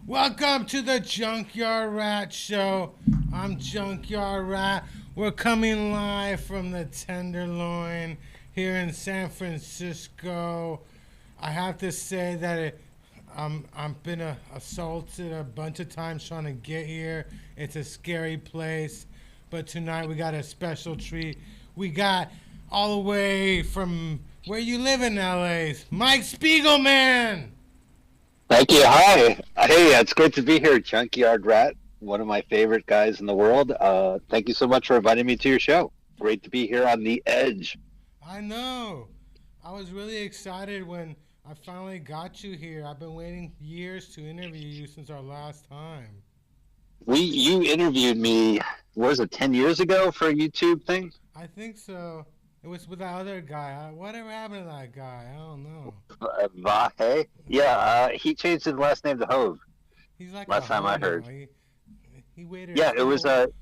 Welcome to the Junkyard Rat Show. I'm Junkyard Rat. We're coming live from the Tenderloin here in San Francisco. I have to say that I've been assaulted a bunch of times trying to get here. It's a scary place, but tonight we got a special treat. We got all the way from where you live in LA, Mike Spiegelman. Thank you. Hi. Hey, it's great to be here, Junkyard Rat, one of my favorite guys in the world. Thank you so much for inviting me to your show. Great to be here on the edge. I know. I was really excited when I finally got you here. I've been waiting years to interview you since our last time. You interviewed me, what was it, 10 years ago for a YouTube thing? I think so. It was with that other guy. Whatever happened to that guy? I don't know. Vahe? Yeah, he changed his last name to Hove He's like a last time I hoe heard. now. He waited Yeah, his it was whole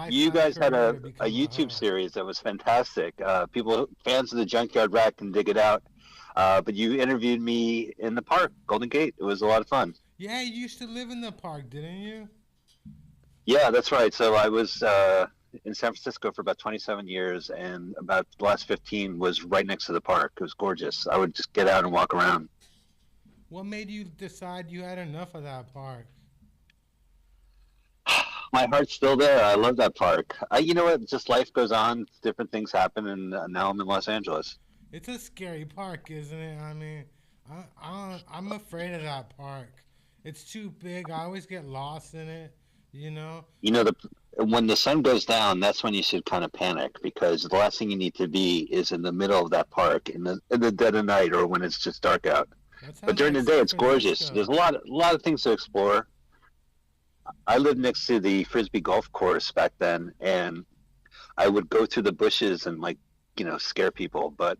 you lifetime guys had career to a become a YouTube hoe. series that was fantastic. Fans of the Junkyard Rat can dig it out. But you interviewed me in the park, Golden Gate. It was a lot of fun. Yeah, you used to live in the park, didn't you? Yeah, that's right. So I was in San Francisco for about 27 years, and about the last 15 was right next to the park. It was gorgeous. I would just get out and walk around. What made you decide you had enough of that park? My heart's still there. I love that park. You know what? Just life goes on. Different things happen, and now I'm in Los Angeles. It's a scary park, isn't it? I mean, I'm afraid of that park. It's too big. I always get lost in it, you know? You know, when the sun goes down, that's when you should kind of panic because the last thing you need to be is in the middle of that park in the dead of night or when it's just dark out. That But sounds during like the day, San it's gorgeous. There's Francisco. a lot of things to explore. I lived next to the Frisbee golf course back then, and I would go through the bushes and scare people. But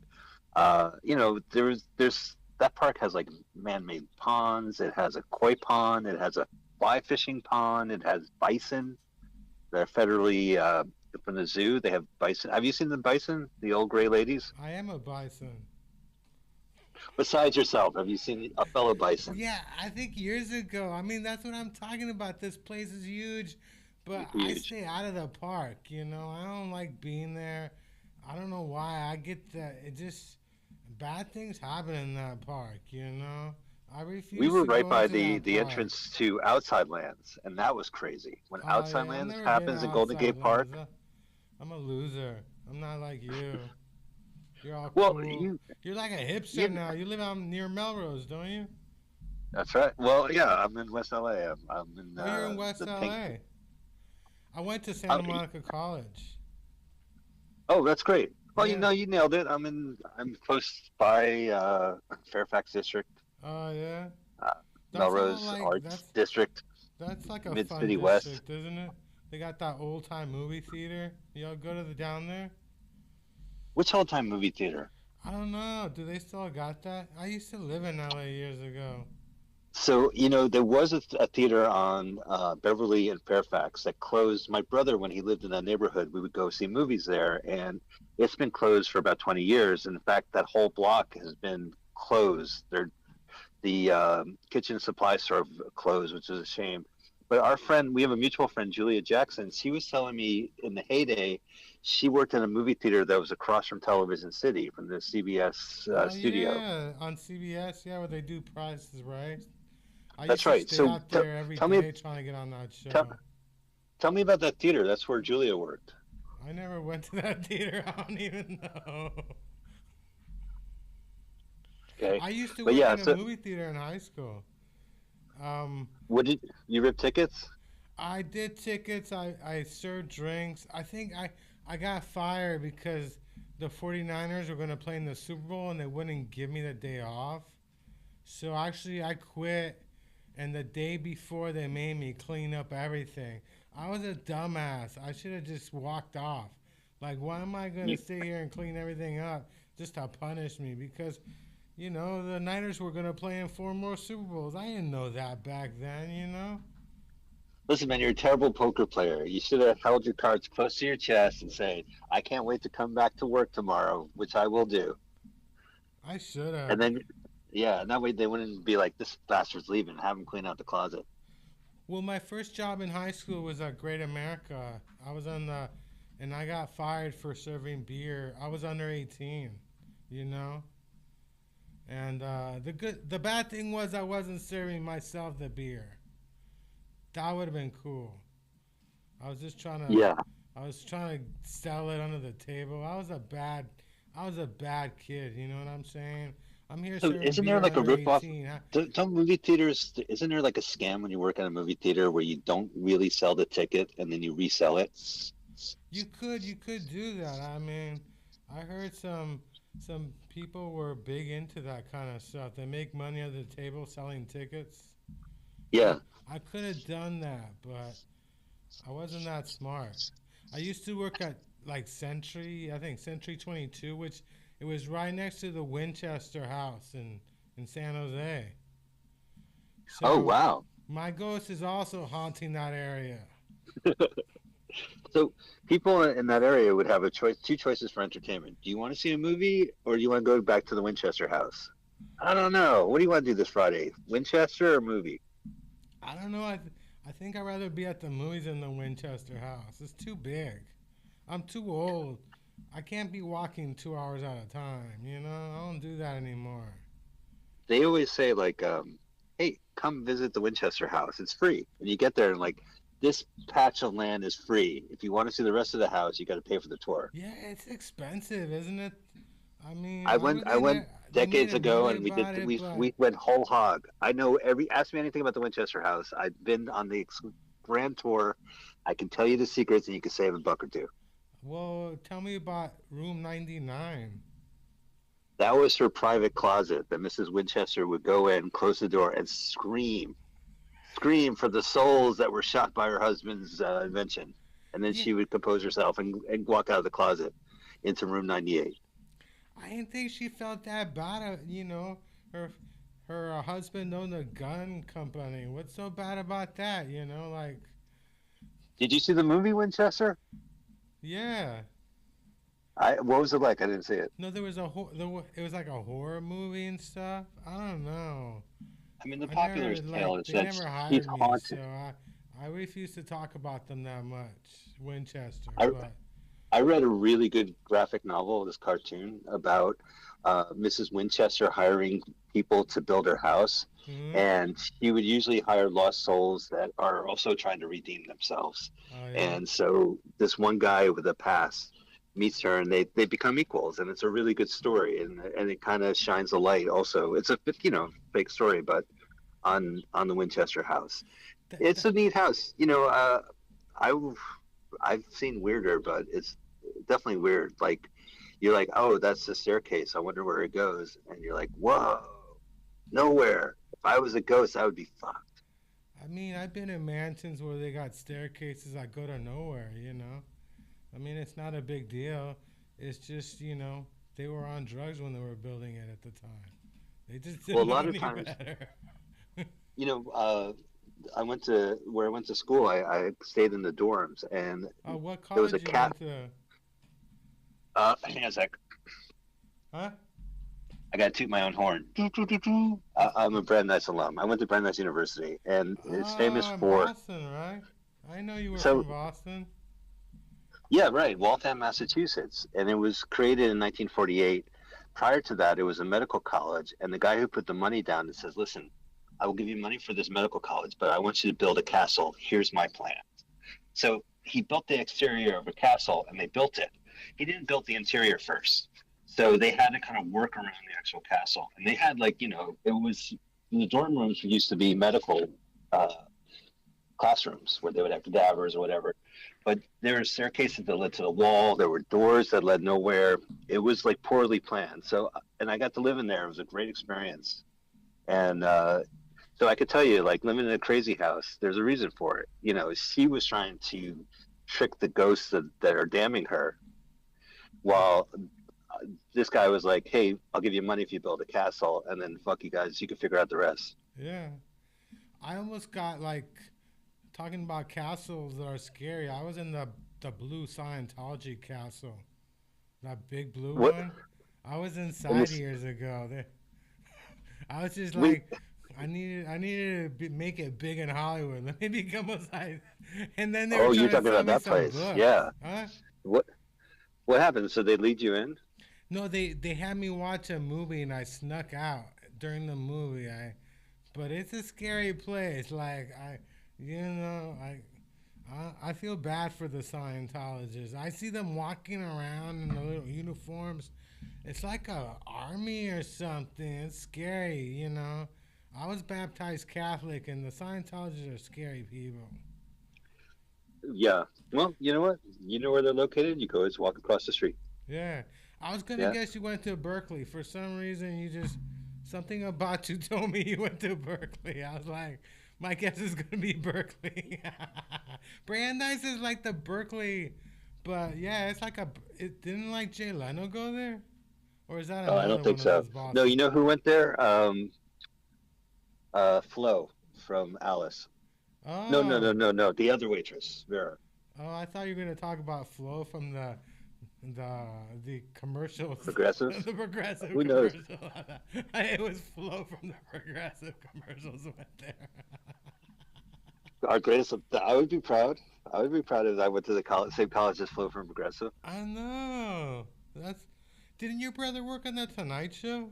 there's that park has like man-made ponds. It has a koi pond. It has a fly fishing pond. It has bison. They're federally from the zoo. They have bison. Have you seen the bison? The old gray ladies. I am a bison. Besides yourself, have you seen a fellow bison? Yeah, I think years ago. I mean, that's what I'm talking about. This place is huge, but I Huge. stay out of the park, you know? I don't like being there. I don't know why. I get that. It just, bad things happen in that park, you know? I We refuse were to right go by into the that park. entrance to Outside Lands, and that was crazy. When Oh, Outside yeah, I've Lands never been happens in Golden outside Gate lands. Park, I'm a loser. I'm not like you. You're all well, cool. You're like a hipster you now. You live out near Melrose, don't you? that's right. Well, yeah, I'm in West LA. I'm in Oh, you're in West the pink. LA. I went to Uh, Santa Monica College. oh, that's great. Well, Yeah. you nailed it. I'm close by Fairfax District, Oh, yeah. uh, That's all Melrose like Arts District, that's like a Mid fun City West. district, isn't it? They got that old time movie theater. Y'all go to the down there? Which old time movie theater? I don't know. Do they still got that? I used to live in LA years ago. So, there was a theater on Beverly and Fairfax that closed. My brother, when he lived in that neighborhood, we would go see movies there, and it's been closed for about 20 years. In fact, that whole block has been closed. The kitchen supply store closed, which is a shame. But our friend, we have a mutual friend, Julia Jackson. She was telling me in the heyday, she worked in a movie theater that was across from Television City, from the CBS Oh studio. yeah, on CBS, yeah, where they do Prices Right. I used That's to right. stay So out there every tell me, day trying to get on that tell, show. tell me about that theater. That's where Julia worked. I never went to that theater. I don't even know. Okay, I used to but work yeah. in a So, movie theater in high school. Um, what did you rip tickets? I did tickets. I served drinks. I got fired because the 49ers were going to play in the Super Bowl and they wouldn't give me the day off. So actually, I quit. And the day before, they made me clean up everything. I was a dumbass. I should have just walked off. Like, why am I going to You, sit here and clean everything up just to punish me? Because, you know, the Niners were going to play in four more Super Bowls. I didn't know that back then, you know? listen, man, you're a terrible poker player. You should have held your cards close to your chest and said, "I can't wait to come back to work tomorrow," which I will do. I should have. And then, yeah, and that way they wouldn't be like, "This bastard's leaving. Have him clean out the closet." Well, my first job in high school was at Great America. I was on the, and I got fired for serving beer. I was under 18, you know. And the bad thing was I wasn't serving myself the beer. That would have been cool. I was just trying to, Yeah. I was trying to sell it under the table. I was a bad kid. You know what I'm saying? I'm here So serving isn't there beer like a under ripoff? 18. Don't movie theaters? Isn't there like a scam when you work at a movie theater where you don't really sell the ticket and then you resell it? You could do that. I mean, I heard some people were big into that kind of stuff. They make money at the table selling tickets. I Yeah. I could have done that, but I wasn't that smart. I used to work at like Century, I think Century 22, which it was right next to the Winchester House in San Jose. Oh So wow. my ghost is also haunting that area. So people in that area would have a choice, two choices for entertainment. Do you want to see a movie or do you want to go back to the Winchester house? I don't know. What do you want to do this Friday? Winchester or movie? I don't know. I think I'd rather be at the movies than the Winchester House. It's too big. I'm too old. I can't be walking 2 hours at a time. You know, I don't do that anymore. They always say like, "Hey, come visit the Winchester house. It's free." And you get there and like, this patch of land is free. If you want to see the rest of the house, you got to pay for the tour. Yeah, it's expensive, isn't it? I mean, I I went know I went they made decades a ago movie and about it, we but went whole hog. I know every ask me anything about the Winchester house. I've been on the grand tour. I can tell you the secrets and you can save a buck or two. well, tell me about Room 99. That was her private closet that Mrs. Winchester would go in, close the door, and scream for the souls that were shot by her husband's invention. And then Yeah, she would compose herself and walk out of the closet into room 98. I didn't think she felt that bad. You know, her her husband owned a gun company. What's so bad about that? You know, like Did you see the movie Winchester? yeah. What was it like? I didn't see it. No, it was like a horror movie and stuff. I don't know. I mean, the I popular never tale like is they that never she's hired me, so haunted. I refuse to talk about them that much. Winchester, I, but I read a really good graphic novel, this cartoon about Mrs. Winchester hiring people to build her house, hmm? and she would usually hire lost souls that are also trying to redeem themselves. Oh yeah. And so this one guy with a past meets her, and they become equals, and it's a really good story, and it kind of shines a light. Also, it's a fake story, but on the Winchester house, That, it's that, a neat house. I I've seen weirder, but it's definitely weird. Like you're like, oh, that's the staircase. I wonder where it goes, and you're like, whoa, nowhere. If I was a ghost, I would be fucked. I mean, I've been in mansions where they got staircases that go to nowhere. You know. I mean, it's not a big deal. It's just they were on drugs when they were building it at the time. They just Well, a didn't know lot of any times, better. you know, I went to school. I stayed in the dorms, and What there was a college you cat. went to? Hang on a sec. Huh? I got to toot my own horn. I'm a Brandeis alum. I went to Brandeis University, and it's famous In for. Boston, right? I know you were So from Boston. yeah, right, Waltham, Massachusetts, and it was created in 1948. Prior to that, it was a medical college, and the guy who put the money down and says, "Listen, I will give you money for this medical college, but I want you to build a castle. Here's my plan." So he built the exterior of a castle, and they built it. He didn't build the interior first, so they had to kind of work around the actual castle, and they had it was the dorm rooms used to be medical. Classrooms where they would have cadavers or whatever. But there were staircases that led to the wall. There were doors that led nowhere. It was like poorly planned. So, and I got to live in there. It was a great experience. And so I could tell you, like living in a crazy house, there's a reason for it. She was trying to trick the ghosts that are damning her, while this guy was like, "Hey, I'll give you money if you build a castle, and then fuck you guys, you can figure out the rest." Yeah. I almost got like talking about castles that are scary. I was in the blue Scientology castle, that big blue What one. I was in inside this? years ago. I was just We like, I needed to make it big in Hollywood. Let me become a side. And then they were Oh, trying you're to talking sell about me that some place? books. Yeah. Huh? What what happened? So they lead you in? No, they had me watch a movie and I snuck out during the movie. But it's a scary place. Like you know, I feel bad for the Scientologists. I see them walking around in the little uniforms. It's like a army or something. It's scary, you know. I was baptized Catholic, and the Scientologists are scary people. Yeah. Well, you know what? You know where they're located. You can always walk across the street. Yeah, I was gonna Yeah. guess you went to Berkeley. For some reason, you just something about you told me you went to Berkeley. I was like, my guess is gonna be Berkeley. Brandeis is like the Berkeley, but yeah, it's like a. It didn't like Jay Leno go there, or is that Oh, I don't another think one of so. those No, you Boston know who guys? went there? Flo from Alice. No, no, no, Oh, no, no. The other waitress, Vera. oh, I thought you were gonna talk about Flo from the commercials, Progressive. the progressive Who knows? commercial. It was Flo from the progressive commercials went there. Our greatest. I would be proud. I would be proud if I went to the college, same college as Flo from Progressive. I know. That's. Didn't your brother work on the Tonight Show?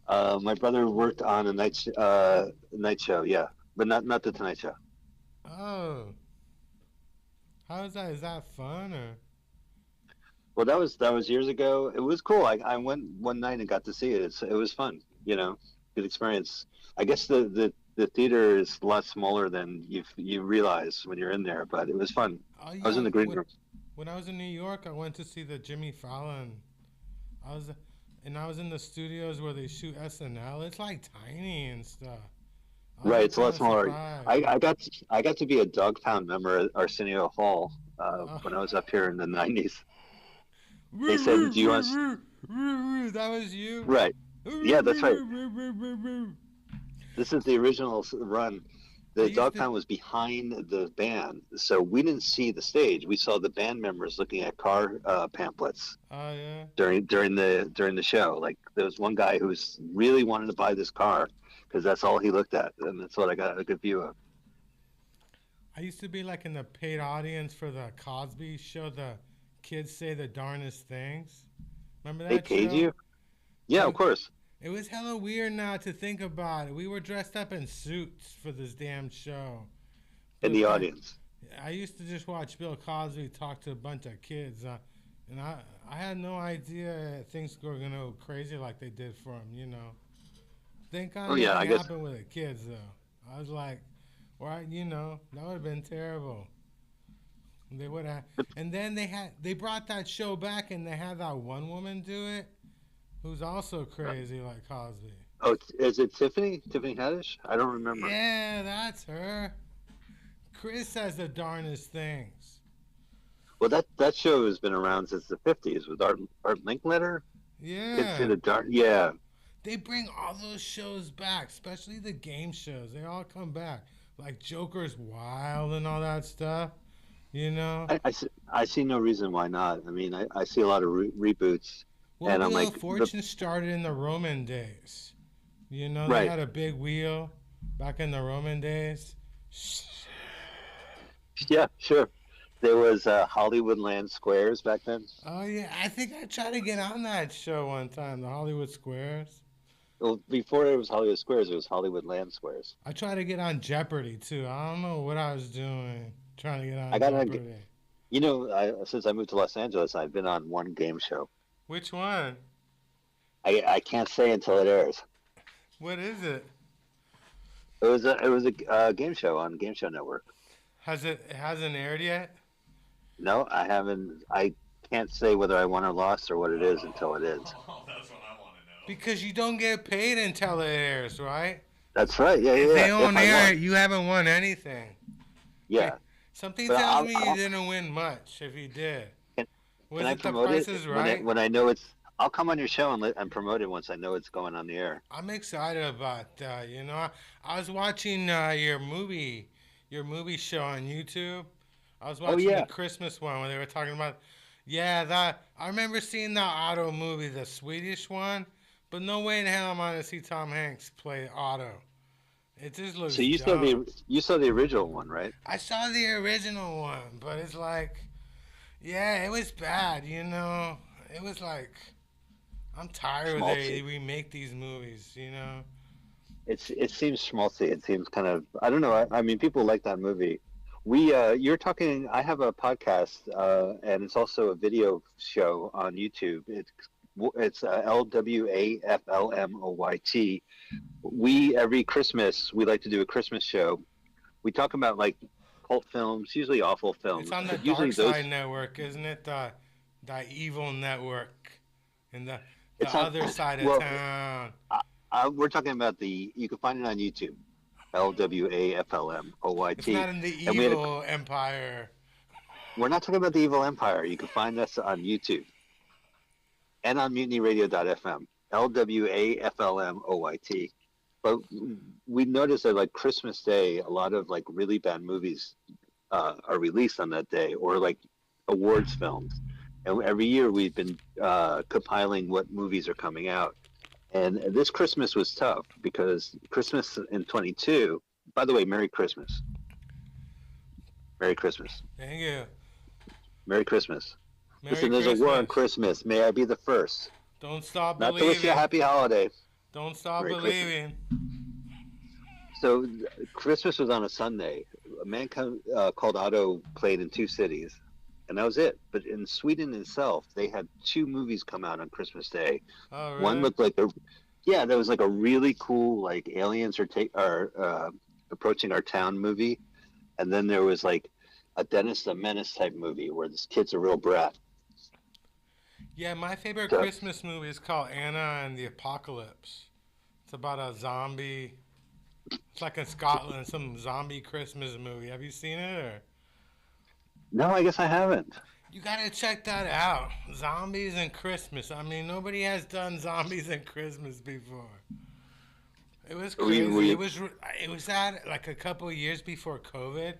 My brother worked on a night show, yeah, but not the Tonight Show. Oh, how is that? Is that fun or? Well, that was years ago. It was cool. I went one night and got to see it. It was fun. Good experience. I guess the theater is a lot smaller than you realize when you're in there, but it was fun. Oh I was in yeah. the green room. When I was in New York, I went to see the Jimmy Fallon. I was, and I was in the studios where they shoot SNL. It's like tiny and stuff. I was Right, like it's a lot kind of smaller. surprised. I got to be a Dogtown member at Arsenio Hall Uh, when I was up here in the '90s. They Woo, said, woo, "Do you woo, want?" woo, woo, woo. That was you? Right. Woo, Yeah, that's right. woo, woo, woo, woo, woo. This is the original run. I The used to. Dogtown was behind the band, so we didn't see the stage. We saw the band members looking at car pamphlets Oh, yeah. during the show. Like there was one guy who's really wanted to buy this car because that's all he looked at, and that's what I got a good view of. I used to be like in the paid audience for the Cosby show, the kids say the darndest things. Remember They that paid show? you? Yeah, of It, course. it was hella weird now to think about it. We were dressed up in suits for this damn show. In But the then audience. I used to just watch Bill Cosby talk to a bunch of kids, and I had no idea things were gonna go crazy like they did for him. You know, thank God Oh yeah, nothing I guess. happened with the kids though. I was like, why? You know, that would have been terrible. They would have, and then they brought that show back, and they had that one woman do it, who's also crazy like Cosby. Oh, is it Tiffany? Tiffany Haddish? I don't remember. Yeah, that's her. Chris says the darndest things. Well, that show has been around since the '50s with Art Linkletter. Kids see Yeah. the dark. Yeah, They bring all those shows back, especially the game shows. They all come back. Like Joker's Wild and all that stuff, you know? I see no reason why not. I mean, I see a lot of reboots, Well, and I'm Wheel of like, Fortune started in the Roman days. You know, they right. had a big wheel back in the Roman days. Yeah, sure. There was Hollywoodland Squares back then. Oh, yeah. I think I tried to get on that show one time, the Hollywood Squares. Well, before it was Hollywood Squares, it was Hollywoodland Squares. I tried to get on Jeopardy, too. I don't know what I was doing trying to get I on got Jeopardy. since I moved to Los Angeles, I've been on one game show. Which one? I can't say until it airs. What is it? It was a game show on Game Show Network. It hasn't aired yet? No, I haven't. I can't say whether I won or lost or what it is until it is. Oh, that's what I want to know. Because you don't get paid until it airs, right? That's right. Yeah, If yeah, they yeah. If don't I air it, won, you haven't won anything. yeah. Something But tells I'll, me you I'll didn't win much if you did. can, can Was I it The promote Price it is when Right? I know it's. I'll come on your show and promote it once I know it's going on the air. I'm excited about that. You know, I was watching your movie show on YouTube. I was Oh watching the yeah. Christmas one where they were talking about, yeah, that I remember seeing that auto movie, the Swedish one, But no way in hell I'm gonna see Tom Hanks play Otto. It just So looks you saw dumb. the original one, right? I saw the original one, but it's like, yeah, it was bad. It was like I'm tired when they Schmaltzy. remake these movies. It seems schmaltzy. It seems kind of I don't know. I mean, people like that movie. You're talking. I have a podcast, and it's also a video show on YouTube. It's LWAFLMOYT. We every Christmas we like to do a Christmas show. We talk about like cult films, usually awful It's films, on the but usually Dark Side those. Network, isn't it? The evil network, and the It's on. other side of Well, town. we're talking about the. You can find it on YouTube. It's LWAFLMOYT. not in the And we had a evil empire. We're not talking about the Evil Empire. You can find us on YouTube and on mutinyradio.fm. LWAFLMOYT. But we noticed that like Christmas Day, a lot of like really bad movies are released on that day, or like awards films. And every year we've been compiling what movies are coming out. And this Christmas was tough because Christmas in 22. By the way, Merry Christmas. Merry Christmas. Thank you. Merry Christmas. Merry Listen, there's a war on Christmas. Christmas. May I be the first. Don't stop Not to wish you a believing. happy holiday. Don't stop Merry Christmas. believing. So Christmas was on a Sunday. A man called Otto played in two cities, and that was it. But in Sweden itself, they had two movies come out on Christmas Day. Oh, One really? looked like yeah, there was like a really cool like aliens are approaching our town movie, and then there was like a Dennis the Menace type movie where this kid's a real brat. Yeah, my favorite So, Christmas movie is called Anna and the Apocalypse. It's about a zombie. It's like in Scotland, some zombie Christmas movie. Have you seen it? Or no, I guess I haven't. you gotta check that out. Zombies and Christmas. I mean, nobody has done zombies and Christmas before. It was crazy. We It was that like a couple of years before COVID,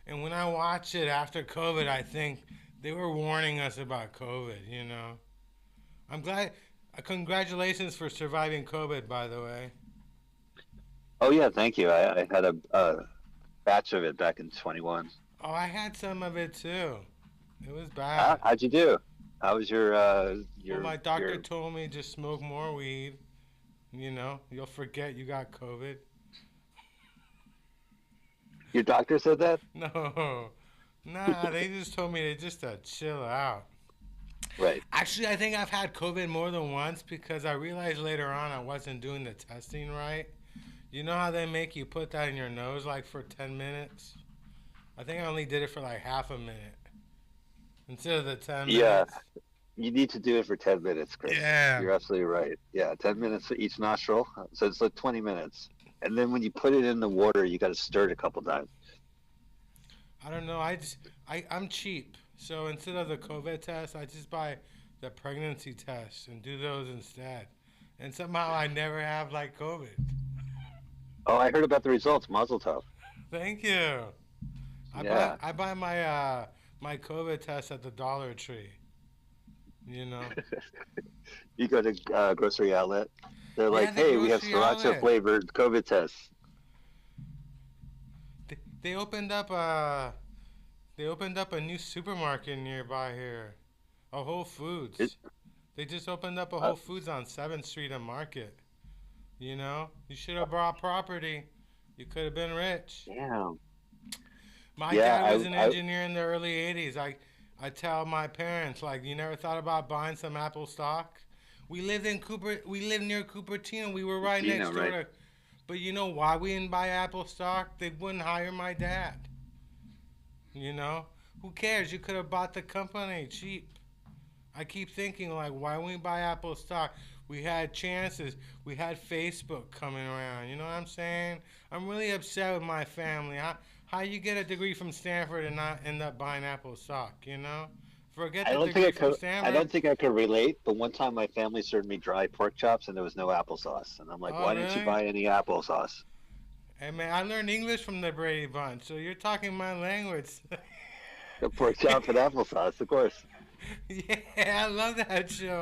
and when I watched it after COVID, I think they were warning us about COVID. I'm glad. Congratulations for surviving COVID, by the way. Oh yeah, thank you. I had a batch of it back in 21. Oh, I had some of it too. It was bad. How'd you do? How was Well, my doctor your told me just smoke more weed. You'll forget you got COVID. your doctor said that? No, nah, they just told me to chill out. Right. Actually, I think I've had COVID more than once because I realized later on I wasn't doing the testing right. You know how they make you put that in your nose like for 10 minutes? I think I only did it for like half a minute instead of the 10 Yeah, minutes. you need to do it for 10 minutes, Chris. Yeah. You're absolutely right. Yeah, 10 minutes for each nostril. So it's like 20 minutes. And then when you put it in the water, you got to stir it a couple times. I don't know. I'm cheap. So instead of the COVID test, I just buy the pregnancy test and do those instead. And somehow I never have like COVID. Oh, I heard about the results. Mazel tov. Thank you. I buy Yeah. I buy my COVID test at the Dollar Tree. You know. You go to grocery outlet. They're Yeah, like, the hey, we have grocery sriracha outlet. flavored COVID tests. They opened up a new supermarket nearby here. A Whole It, Foods. They just opened up a uh, Whole Foods on 7th Street and Market. You should have bought property. You could have been rich. Damn. My Yeah, dad was an engineer in the early 80s. I tell my parents, like, you never thought about buying some Apple stock? We lived near Cupertino. We were right Gino, next door right? to, but you know why we didn't buy Apple stock? They wouldn't hire my dad. You know? Who cares? You could have bought the company cheap. I keep thinking like, why wouldn't we buy Apple stock? We had chances. We had Facebook coming around. You know what I'm saying? I'm really upset with my family. How you get a degree from Stanford and not end up buying Apple stock? Forget I the don't think degree I from could. I Stanford. don't think I could relate. But one time, my family served me dry pork chops, and there was no applesauce. And I'm like, Oh, "Why didn't you really? buy any applesauce?" Hey man, I learned English from the Brady Bunch, so you're talking my language. The pork chop and applesauce, of course. Yeah, I love that show.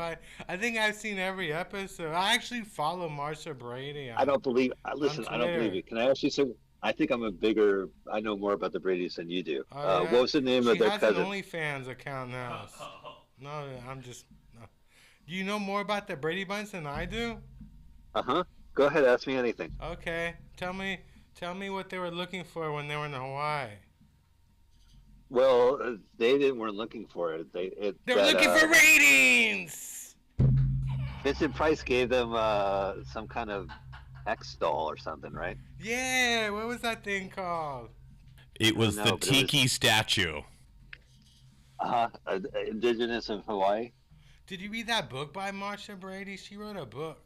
I think I've seen every episode. I actually follow Marsha Brady I don't believe. on Listen, I don't believe Twitter. it. Can I actually say? I think I'm a bigger. I know more about the Brady's than you do. Oh What yeah, was the name of she their has an cousin? OnlyFans account now. No, I'm just. No. Do you know more about the Brady Bunch than I do? Uh huh. Go ahead, ask me anything. Okay, tell me what they were looking for when they were in Hawaii. Well, they didn't weren't looking for it. They were looking for ratings. Vincent Price gave them some kind of X doll or something, right? Yeah, what was that thing called? It I don't was the know, but it was tiki statue. indigenous of Hawaii. Did you read that book by Marsha Brady? She wrote a book.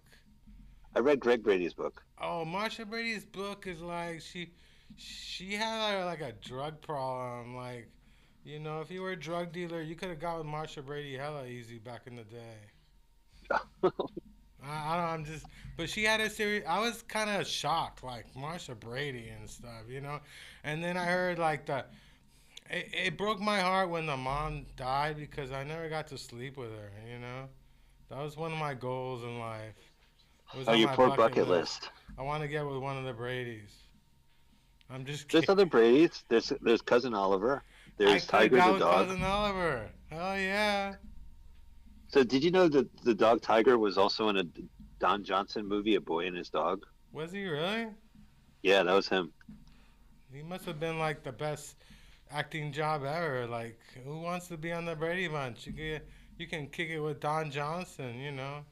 I read Greg Brady's book. Oh, Marsha Brady's book is like she had like a drug problem. Like, you know, if you were a drug dealer, you could have got with Marsha Brady hella easy back in the day. I don't. I'm just. But she had a series. I was kind of shocked, like Marsha Brady and stuff, you know. And then I heard like the. It broke my heart when the mom died because I never got to sleep with her. You know, that was one of my goals in life. It was Oh, on your my poor bucket bucket list. list. I want to get with one of the Brady's. I'm just There's kidding. other Brady's. There's cousin Oliver. I There's could have Tiger the got with dog. cousin Oliver. Hell yeah. So did you know that the dog Tiger was also in a Don Johnson movie, A Boy and His Dog? Was he really? Yeah, that was him. He must have been like the best acting job ever. Like, who wants to be on the Brady Bunch? You can kick it with Don Johnson. You know,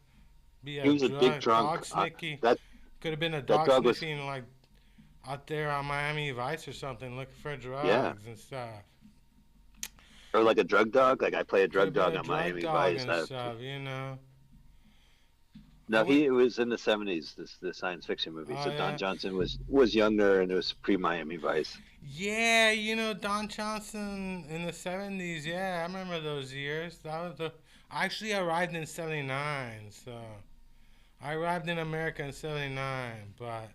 be He a was a big drunk. dog snicky. That Could have been a that dog dog was sniffing like out there on Miami Vice or something, looking for yeah, drugs and stuff. or like a drug dog. Like I play a Could drug have been dog a on drug Miami dog Vice. and stuff. You know. No, What? he it was in the '70s. This science fiction movie. Oh So Don yeah. Johnson was younger, and it was pre Miami Vice. Yeah, you know Don Johnson in the '70s. Yeah, I remember those years. That was the. I actually arrived in '79, so I arrived in America in '79. But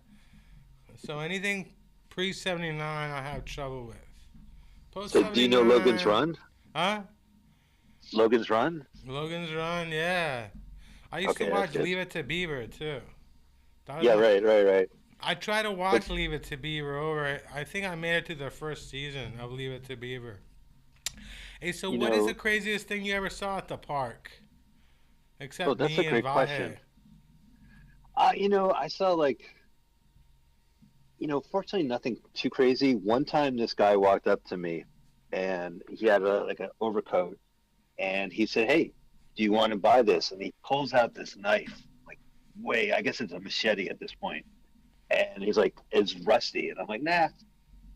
so anything pre '79, I have trouble with. Post So do you know Logan's '79, Run? huh? Logan's Run? Logan's Run, yeah. I used to Okay, that's watch good. Leave It to Beaver too. That was Yeah, my. right. I tried to But watch Leave It to Beaver over. I think I made it to the first season of Leave It to Beaver. Hey, so you what is the know, craziest thing you ever saw at the park? oh, Except that's a me and great question. Vahe. I saw like fortunately nothing too crazy. One time, this guy walked up to me, and he had like an overcoat, and he said, "Hey, do you want to buy this?" And he pulls out this knife, like I guess it's a machete at this point, and he's like, "It's rusty," and I'm like, "Nah."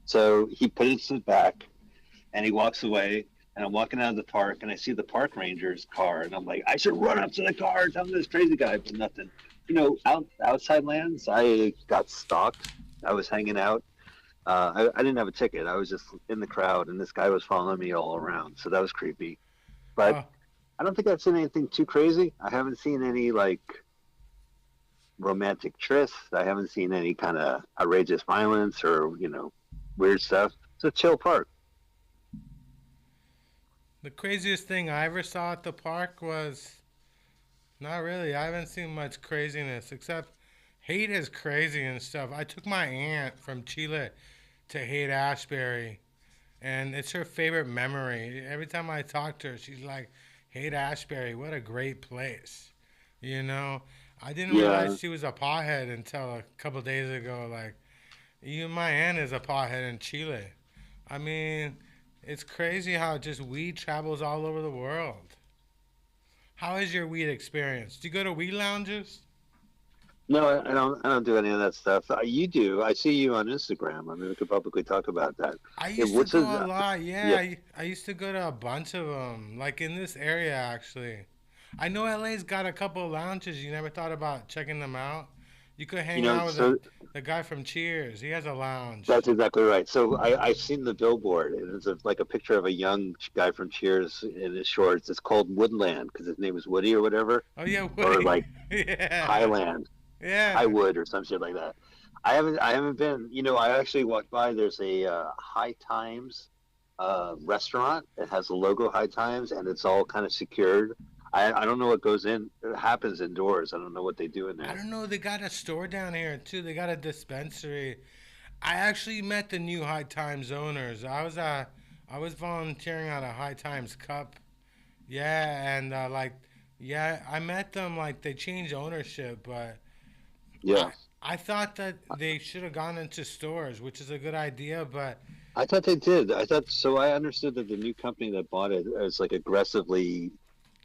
So he put it in his back, and he walks away. And I'm walking out of the park, and I see the park ranger's car, and I'm like, I should run up to the car, tell this crazy guy, but nothing. Outside lands, I got stalked. I was hanging out. I didn't have a ticket. I was just in the crowd, and this guy was following me all around. So that was creepy. But Oh, I don't think I've seen anything too crazy. I haven't seen any like romantic trysts. I haven't seen any kind of outrageous violence or weird stuff. It's a chill park. the craziest thing I ever saw at the park was not really. I haven't seen much craziness except Hate is crazy and stuff. I took my aunt from Chile to Haight Ashbury, and it's her favorite memory. Every time I talk to her, she's like, Haight Ashbury, what a great place. You know, I didn't realize Yeah, she was a pothead until a couple days ago. Like, even my aunt is a pothead in Chile. I mean, it's crazy how just weed travels all over the world. How is your weed experience? Do you go to weed lounges? no, I don't. I don't do any of that stuff. You do. I see you on Instagram. I mean, we could publicly talk about that. I Yeah, used to what's go a a lot. Yeah, yeah? I used to go to a bunch of them, like in this area actually. I know LA's got a couple of lounges. You never thought about checking them out? You could hang out with So the guy from Cheers. He has a lounge. that's exactly right. So I've seen the billboard, and it's like a picture of a young guy from Cheers in his shorts. It's called Woodland because his name is Woody or whatever, Oh yeah, or Woody. like Yeah, Highland, yeah. Highwood, or some shit like that. I haven't been. I actually walked by. There's a High Times restaurant. It has the logo High Times, and it's all kind of secured. I don't know what goes in happens indoors. I don't know what they do in I there. don't know. They got a store down here too. They got a dispensary. I actually met the new High Times owners. I was volunteering at a High Times Cup. Yeah, and yeah, I met them. Like they changed ownership, but Yeah, I thought that they should have gone into stores, which is a good idea. But I thought they did. I thought so. I understood that the new company that bought it is like aggressively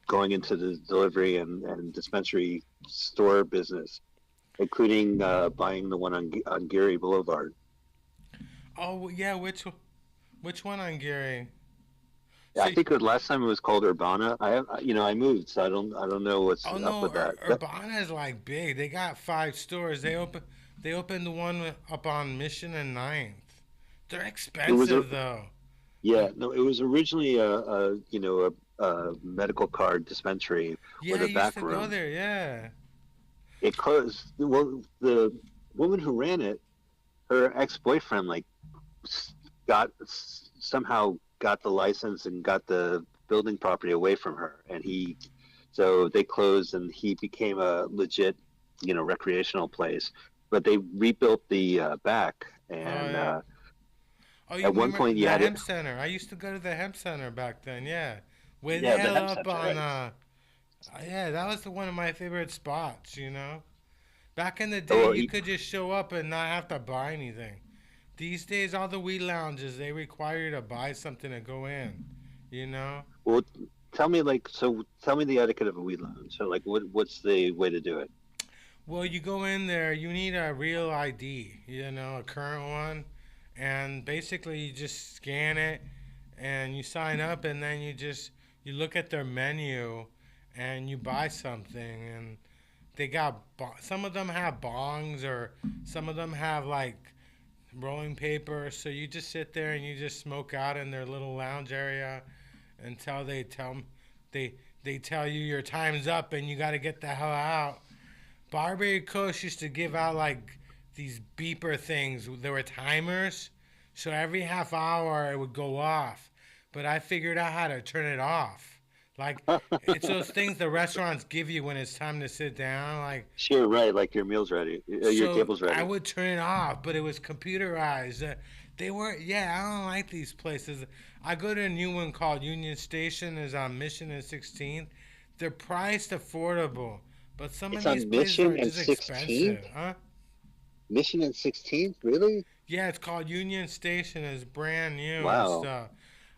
going into the delivery and dispensary store business, including buying the one on Geary Boulevard. oh yeah, which one on Gary? Yeah, I So think the last time it was called Urbana. I moved, so I don't know what's oh up no, with that. Urbana is like big. They got 5 stores. They opened the one up on Mission and Ninth. They're It was a expensive though. Yeah, Like no, it was originally a medical card dispensary yeah, I with a used back to go room. there. Yeah. It closed. Well, the woman who ran it, her ex-boyfriend, like somehow got the license and got the building property away from her, and so they closed, and he became a legit, recreational place. But they rebuilt the back, Oh and yeah. Oh, you at one remember point you the had it. hemp center? I used to go to the hemp center back then. Yeah, way the Yeah, the hell hemp up center, on right? yeah, that was one of my favorite spots. Back in the Oh, day, well, you could just show up and not have to buy anything. These days, all the weed lounges they require you to buy something to go in. You know. Well, tell me the etiquette of a weed lounge. So, like, what's the way to do it? Well, you go in there, you need a real ID. A current one, and basically you just scan it and you sign up, and then you look at their menu and you buy something. And some of them have bongs, or some of them have like rolling paper, so you just sit there and you just smoke out in their little lounge area until they they tell you your time's up and you got to get the hell out. Barbary Coast used to give out like these beeper things. There were timers, so every half hour it would go off. But I figured out how to turn it off. Like it's those things the restaurants give you when it's time to sit down. Like Sure, right. Like your meal's ready, your so, table's I ready. would turn it off, but it was computerized. They were yeah. I don't like these places. I go to a new one called Union Station. Is on Mission and 16th. They're priced affordable, but some of It's these on places Mission are and just 16th. expensive, huh? Mission and 16th, really? Yeah, it's called Union Station. It's brand new and Wow. stuff.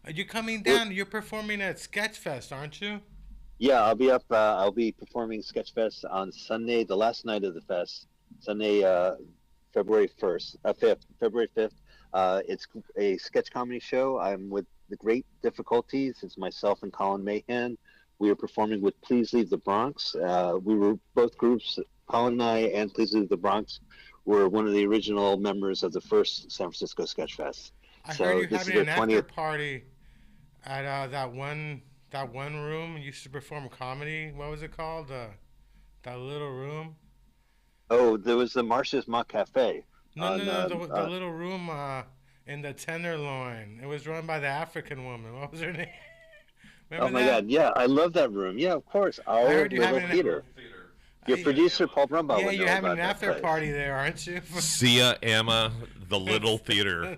Are you coming Well, down? You're performing at Sketchfest, aren't you? yeah, I'll be up. I'll be performing Sketchfest on Sunday, the last night of the fest. Sunday, February 1st, 5th, February 5th. It's a sketch comedy show. I'm with the Great Difficulties. It's myself and Colin Mahan. We are performing with Please Leave the Bronx. We were both groups, Colin and I, and Please Leave the Bronx, were one of the original members of the first San Francisco Sketch Fest. I heard So you're this having is our an after 20th. party at that one room. You used to perform comedy. What was it called? That little room. Oh, there was the Marcia's Mock Cafe No, no, on. no. The little room in the Tenderloin. It was run by the African woman. What was her name? Oh Remember my that? God, yeah, I love that room. Yeah, of course, I our heard you little having an. theater. Your I, producer Paul Brumbaugh yeah, would you're know having an about that after place. party there, aren't you? Sia Amma, the Little Theater.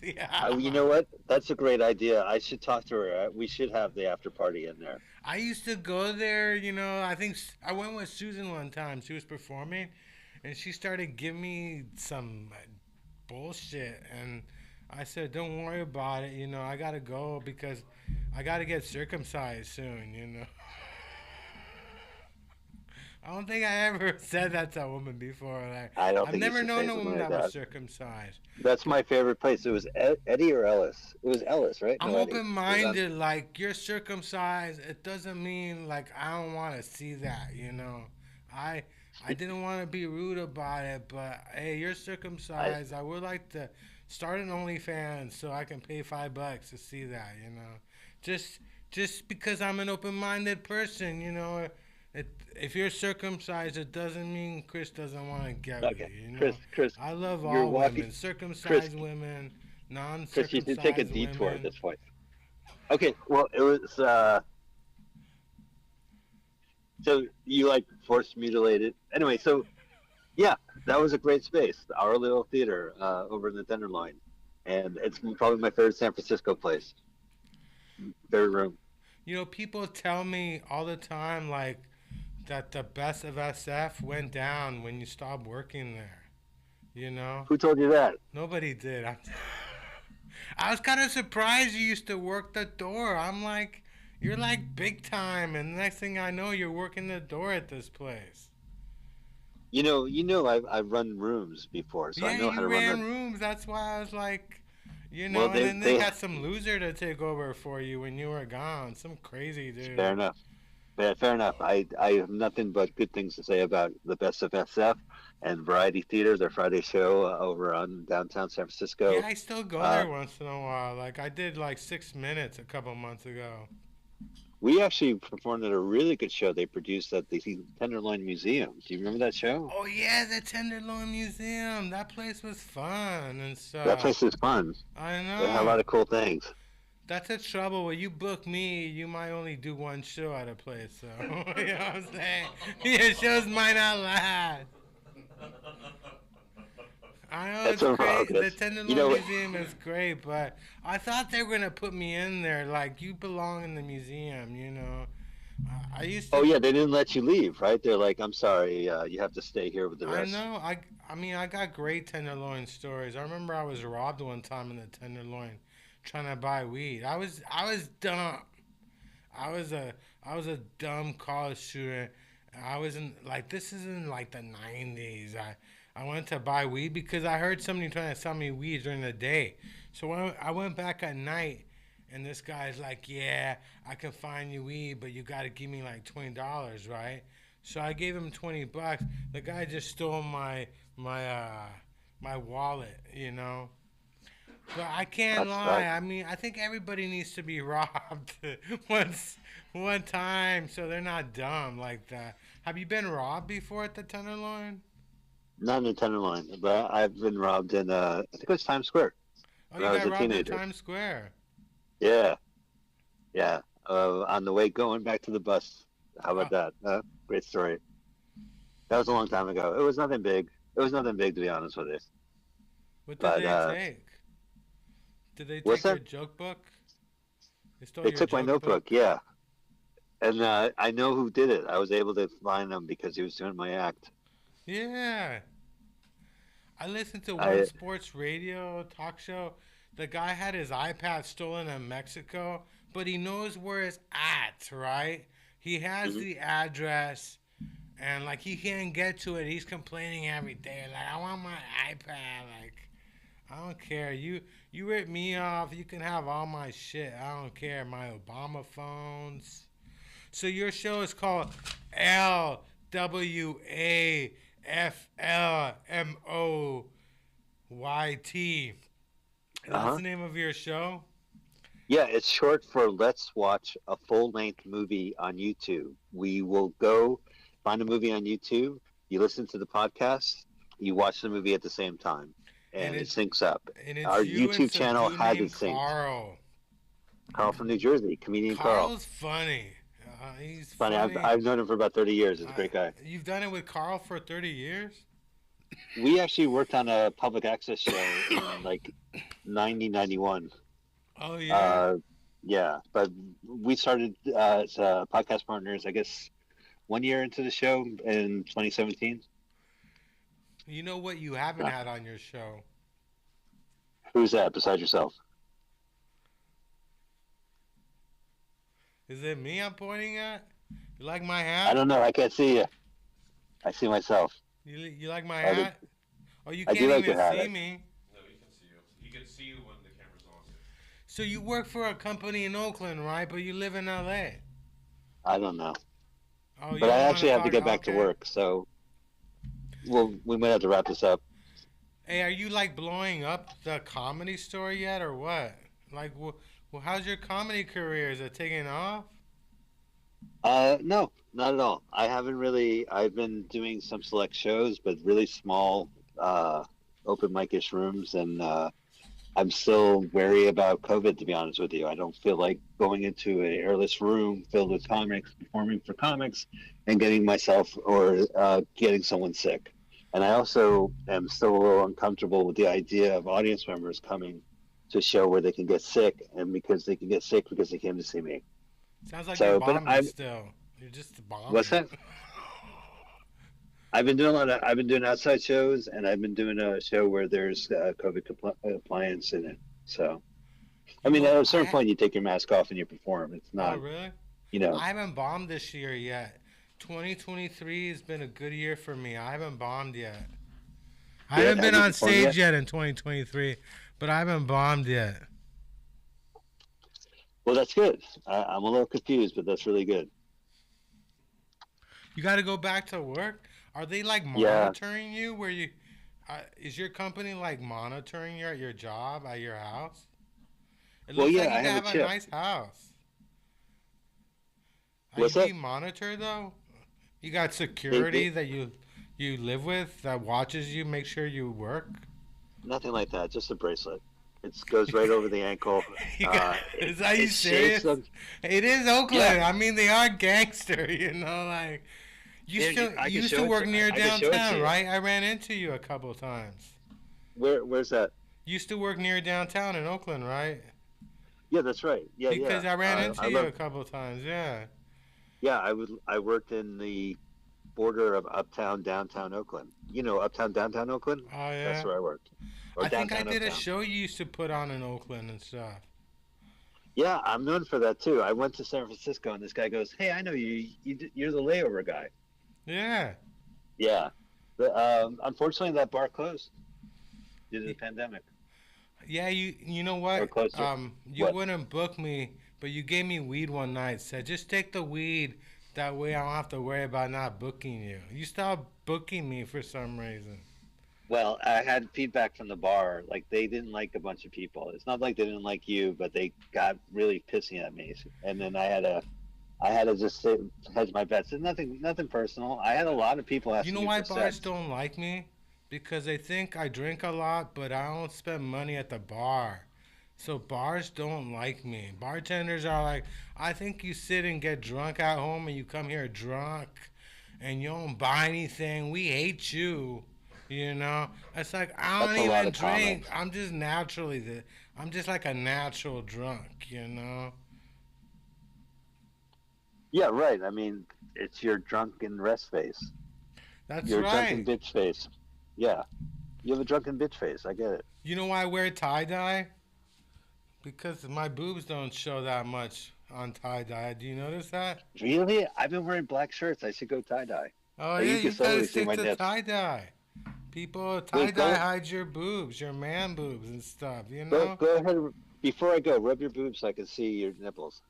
You Yeah. know what? That's a great idea. I should talk to her. We should have the after party in there. I used to go there, I think I went with Susan one time. She was performing, and she started giving me some bullshit. And I said, don't worry about it. I got to go because I got to get circumcised soon. I don't think I ever said that to a woman before. Like, I don't I've think you never should known say a something woman like that was that. circumcised. That's my favorite place. It was Eddie or Ellis. It was Ellis, right? I'm No, Eddie. open It was on. minded. Like, you're circumcised. It doesn't mean, like, I don't want to see that. I. I didn't want to be rude about it, but hey, you're I circumcised. I would like to start an OnlyFans so I can pay $5 to see that. Just just because I'm an open-minded person. If you're circumcised, it doesn't mean Chris doesn't want to get with okay. you. Chris, I love you're all walking. women, Chris, circumcised women, Chris, you should take a non-circumcised detour at women. this point. Okay, well, it was so you like forced mutilated. Anyway, so yeah, that was a great space, our little theater over in the Tenderloin, and it's probably my favorite San Francisco place. Favorite room. People tell me all the time, like, that the best of SF went down when you stopped working there. You know? Who told you that? Nobody did. I was kind of surprised you used to work the door. I'm like, you're like big time, and the next thing I know, you're working the door at this place. I've run rooms before, so I Yeah, know how you to run ran them. rooms. That's why I was like, Well, and they then they they had some loser to take over for you when you were gone. Some crazy fair dude. enough. Fair enough. I have nothing but good things to say about the best of SF and Variety Theater, their Friday show over on downtown San Yeah, Francisco. I still go Uh, there once in a while. Like I did like 6 minutes a couple months ago. we actually performed at a really good show they produced at the Tenderloin Museum. Do you remember that show? Oh yeah, the Tenderloin Museum. That place was fun and That stuff. place is fun. I They had a lot know. of cool things. That's the trouble. When you book me, you might only do one show at a place. So you know what I'm saying? Your shows might not last. I know That's it's so wrong. great. The You Tenderloin know what? Museum is great, but I thought they were gonna put me in there. Like you belong in the museum. I used Oh to. yeah, they didn't let you leave, right? They're like, I'm sorry, you have to stay here with the I rest. know. I mean, I got great Tenderloin stories. I remember I was robbed one time in the Tenderloin, trying to buy weed. I was dumb. I was a I was a dumb college student. I was in like this is in like the 90s. I went to buy weed because I heard somebody trying to sell me weed during the day. So when I went back at night, and this guy's like, "Yeah, I can find you weed, but you got to give me like $20, right?" So I gave him $20. The guy just stole my my wallet. But I can't That's lie. that. I mean, I think everybody needs to be robbed once, one time, so they're not dumb like that. Have you been robbed before at the Tenderloin? Not in the Tenderloin, but I've been robbed in I think it was Times Square Oh, when you I was got a robbed in teenager. Times Square. Yeah, yeah. On the way going back to the bus. How Uh, about that? Great story. That was a long time ago. It was nothing big. It was nothing big to be honest with you. what did But they take? Did they what's take your that? joke book? They stole They your took my joke book? notebook. Yeah, and I know who did it. I was able to find him because he was doing my act. Yeah. I listened to one I sports radio talk show. The guy had his iPad stolen in Mexico, but he knows where it's at, right? He has mhm. the address, and like he can't get to it. He's complaining every day, like I want my iPad. Like I don't care. You rip me off. You can have all my shit. I don't care. My Obama phones. So your show is called LWAFLMOYT. That's Uh-huh. the name of your show? Yeah, it's short for Let's Watch a Full-Length Movie on YouTube. We will go find a movie on YouTube. You listen to the podcast. You watch the movie at the same time, And and it it's syncs up. and it's Our you and YouTube some channel dude has it named synced. Carl. Carl from New Jersey, comedian Carl. Carl's funny. He's Funny, funny. I've known him for about 30 years. He's a great guy. You've done it with Carl for 30 years? We actually worked on a public access show in like 1991. Oh yeah. Yeah, but we started as podcast partners, I guess, 1 year into the show in 2017. You know what you haven't Yeah. had on your show? Who's that besides yourself? Is it me I'm pointing at? You like my I hat? don't know. I can't see you. I see myself. You like my I do, hat? Oh, you I do can't like your even hat. see me. No, he can see you. He can see you when the camera's on. So you work for a company in Oakland, right? But you live in LA. I don't know. Oh, you But I don't want actually to have to talk? get back to Okay. work, so we might have to wrap this up. Hey, are you like blowing up the comedy store yet, or what? Like, how's your comedy career? Is it taking off? No, not at all. I haven't really. I've been doing some select shows, but really small, open mic-ish rooms, and I'm still wary about COVID, to be honest with you. I don't feel like going into an airless room filled with comics, performing for comics, and getting myself or getting someone sick. And I also am still a little uncomfortable with the idea of audience members coming to a show where they can get sick, and because they can get sick because they came to see me. Sounds like you're So, but bombing still. You're just what's bombing. that? I've been doing a lot of, I've been doing outside shows, and I've been doing a show where there's COVID compliance in it. So, I You mean, know, at a certain point, you take your mask off and you perform. It's oh not, really? you know, I haven't bombed this year yet. 2023 has been a good year for me. I haven't bombed yet. I good. haven't been Have you on performed stage yet? yet in 2023, but I haven't bombed yet. Well, that's good. I'm a little confused, but that's really good. You got to go back to work. Are they like Yeah. monitoring you? Where you is your company like monitoring you at your job at your house? It Well, looks yeah, like I you have a have a chip. nice house. Are you What's that? being monitored though? You got They, security that you live with that watches you, make sure you work. nothing like that. Just a bracelet. It goes right over the ankle. You got, is that you It shakes serious? them. It is Yeah. Oakland. I mean, they are gangster. Like Here, I you can used show to it work to. near I can show it to downtown, you. right? I ran into you a couple of times. Where's that? Used to work near downtown in Oakland, right? Yeah, that's right. Yeah, Because yeah. I ran I into you love. a couple of times. Yeah. Yeah, I worked in the border of uptown, downtown Oakland. You know, uptown, downtown Oakland? Oh That's yeah. where I worked. Or I think I downtown, did a uptown. show you used to put on in Oakland and stuff. Yeah, I'm known for that too. I went to San Francisco and this guy goes, "Hey, I know you. You're the layover guy." Yeah. Yeah. Unfortunately, that bar closed due to the pandemic, Yeah, you know or what? close to. You What? wouldn't book me, but you gave me weed one night. Said just take the weed. That way I don't have to worry about not booking you. You stopped booking me for some reason. Well, I had feedback from the bar. Like they didn't like a bunch of people. It's not like they didn't like you, but they got really pissy at me. And then I had to just hedge my bets. It's nothing personal. I had a lot of people You asking know me why for bars sex. don't like me? Because they think I drink a lot, but I don't spend money at the bar. So bars don't like me. Bartenders are like, I think you sit and get drunk at home and you come here drunk and you don't buy anything. We hate you. You know? It's like I That's don't a lot even of drink. comments. I'm just like a natural drunk, you know? Yeah, right. I mean, it's your drunken rest face, That's your drunken right. bitch face. Yeah, you have a drunken bitch face. I get it. You know why I wear tie dye? Because my boobs don't show that much on tie dye. Do you notice that? Really? I've been wearing black shirts. I should go tie dye. Oh Like yeah, you can you gotta slowly see stick my to nips. tie dye. People tie Wait, dye go hides your boobs, your man boobs and stuff. You go know. go ahead. Before I go, rub your boobs so I can see your nipples.